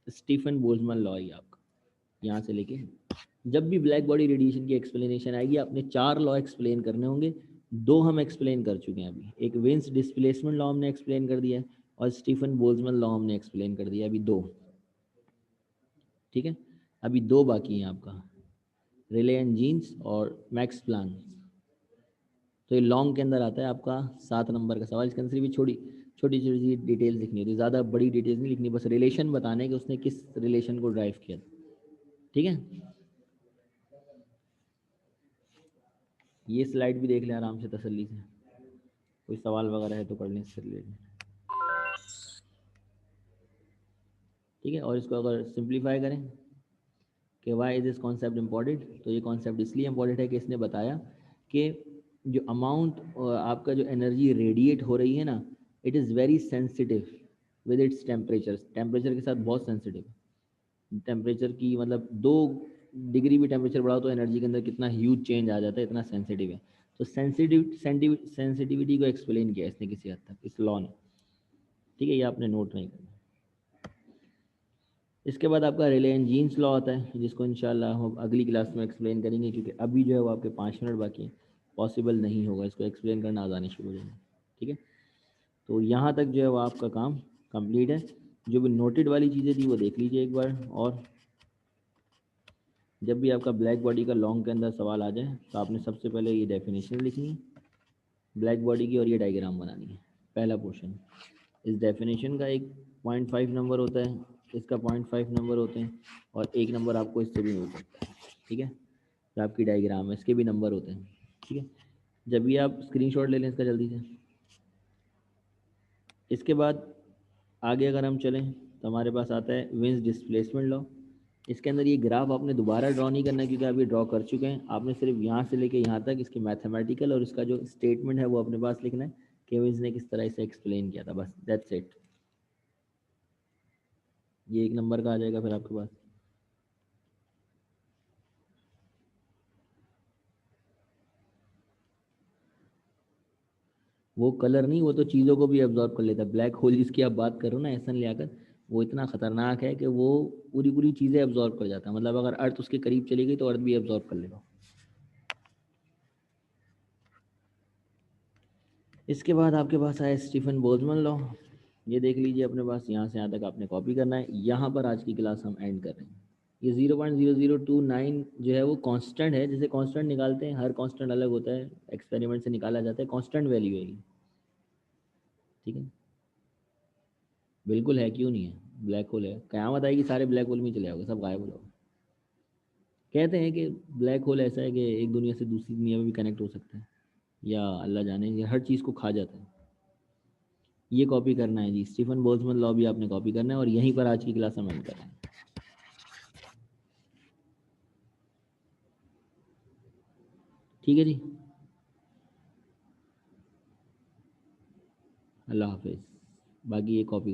स्टीफन बोल्ट्जमैन लॉ ही आपका यहाँ से लेके, जब भी ब्लैक बॉडी रेडिएशन की एक्सप्लेनेशन आएगी आपने 4 लॉ एक्सप्लेन करने होंगे। 2 हम एक्सप्लेन कर चुके हैं अभी, एक विंस डिस्प्लेसमेंट लॉ हमने एक्सप्लेन कर दिया है और स्टीफन बोल्ट्जमैन लॉ हमने एक्सप्लेन कर दिया, अभी 2, ठीक है। अभी 2 बाकी हैं आपका, रिले एंड जीन्स और मैक्स प्लांक। तो ये लॉन्ग के अंदर आता है आपका 7 नंबर का सवाल, इसके अंदर भी छोटी छोटी छोटी डिटेल्स लिखनी होती है, ज़्यादा बड़ी डिटेल्स नहीं लिखनी, बस रिलेशन बताने कि उसने किस रिलेशन को ड्राइव किया, ठीक है। ये स्लाइड भी देख लें आराम से तसल्ली से, कोई सवाल वगैरह है तो कर लें इससे रिलेटेड, ठीक है। और इसको अगर सिंप्लीफाई करें कि why is this concept important, तो ये कॉन्सेप्ट इसलिए इम्पॉर्टेंट है कि इसने बताया कि जो अमाउंट आपका जो एनर्जी रेडिएट हो रही है ना, it is very sensitive with its temperature, temperature के साथ बहुत सेंसिटिव, टेम्परेचर की मतलब 2 डिग्री भी टेम्परेचर बढ़ाओ तो एनर्जी के अंदर कितना ह्यूज चेंज आ जाता है, इतना सेंसिटिव है। तो सेंसिटिविटी को एक्सप्लेन किया इसने किसी हद तक इस लॉ ने, ठीक है, ये आपने नोट नहीं करना। इसके बाद आपका रिले एंड जीन्स लॉ आता है, जिसको इंशाल्लाह हम अगली क्लास में एक्सप्लेन करेंगे, क्योंकि अभी जो है वो आपके 5 मिनट बाकी हैं, पॉसिबल नहीं होगा इसको एक्सप्लेन करना, आ जाने शुरू हो जाएंगे, ठीक है। तो यहाँ तक जो है वो आपका काम कंप्लीट है। जो भी नोटेड वाली चीज़ें थी वो देख लीजिए एक बार, और जब भी आपका ब्लैक बॉडी का लॉन्ग के अंदर सवाल आ जाए तो आपने सबसे पहले ये डेफिनेशन लिखनी है ब्लैक बॉडी की, और ये डायग्राम बनानी है, पहला पोर्शन। इस डेफिनेशन का एक 0.5 नंबर होता है, इसका 0.5 नंबर होते हैं, और 1 नंबर आपको इससे भी मिल सकता है, ठीक है। तो आपकी डायग्राम है, इसके भी नंबर होते हैं, ठीक है। जब भी आप स्क्रीनशॉट ले लें इसका जल्दी से। इसके बाद आगे अगर हम चलें तो हमारे पास आता है विंस डिस्प्लेसमेंट लॉ। इसके अंदर ये ग्राफ आपने दोबारा ड्रॉ नहीं करना है, क्योंकि आप ये ड्रॉ कर चुके हैं, आपने सिर्फ यहाँ से लेके यहाँ तक इसके मैथमेटिकल और इसका जो स्टेटमेंट है वो अपने पास लिखना है कि विंस ने किस तरह इसे एक्सप्लेन किया था, बस दैट्स इट। ये 1 नंबर का आ जाएगा फिर आपके पास। वो कलर नहीं, वो तो चीज़ों को भी एब्जॉर्ब कर लेता है, ब्लैक होल जिसकी आप बात करो ना एहसन लियाकत, वो इतना ख़तरनाक है कि वो पूरी पूरी चीज़ें एब्जॉर्ब कर जाता है, मतलब अगर अर्थ उसके करीब चली गई तो अर्थ भी एब्जॉर्ब कर लेगा। इसके बाद आपके पास आया स्टीफन बोल्ट्जमैन लॉ। ये देख लीजिए अपने पास, यहाँ से यहाँ तक आपने कॉपी करना है। यहाँ पर आज की क्लास हम एंड कर रहे हैं। ये 0.0029 जो है वो कांस्टेंट है, जैसे कांस्टेंट निकालते हैं, हर कांस्टेंट अलग होता है, एक्सपेरिमेंट से निकाला जाता है, कांस्टेंट वैल्यू है ये, ठीक है। बिल्कुल है, क्यों नहीं है, ब्लैक होल है, क़यामत आएगी सारे ब्लैक होल में ही चले जाओगे, सब गायब हो जाओगे। कहते हैं कि ब्लैक होल ऐसा है कि एक दुनिया से दूसरी दुनिया में भी कनेक्ट हो सकता है, या अल्लाह जाने, ये हर चीज़ को खा जाता है। ये कॉपी करना है जी, स्टीफन बोल्ट्जमैन लॉ भी आपने कॉपी करना है, और यहीं पर आज की क्लास हम एंड कर रहे हैं। ठीक है जी, अल्लाह हाफिज़। बाकी ये कॉपी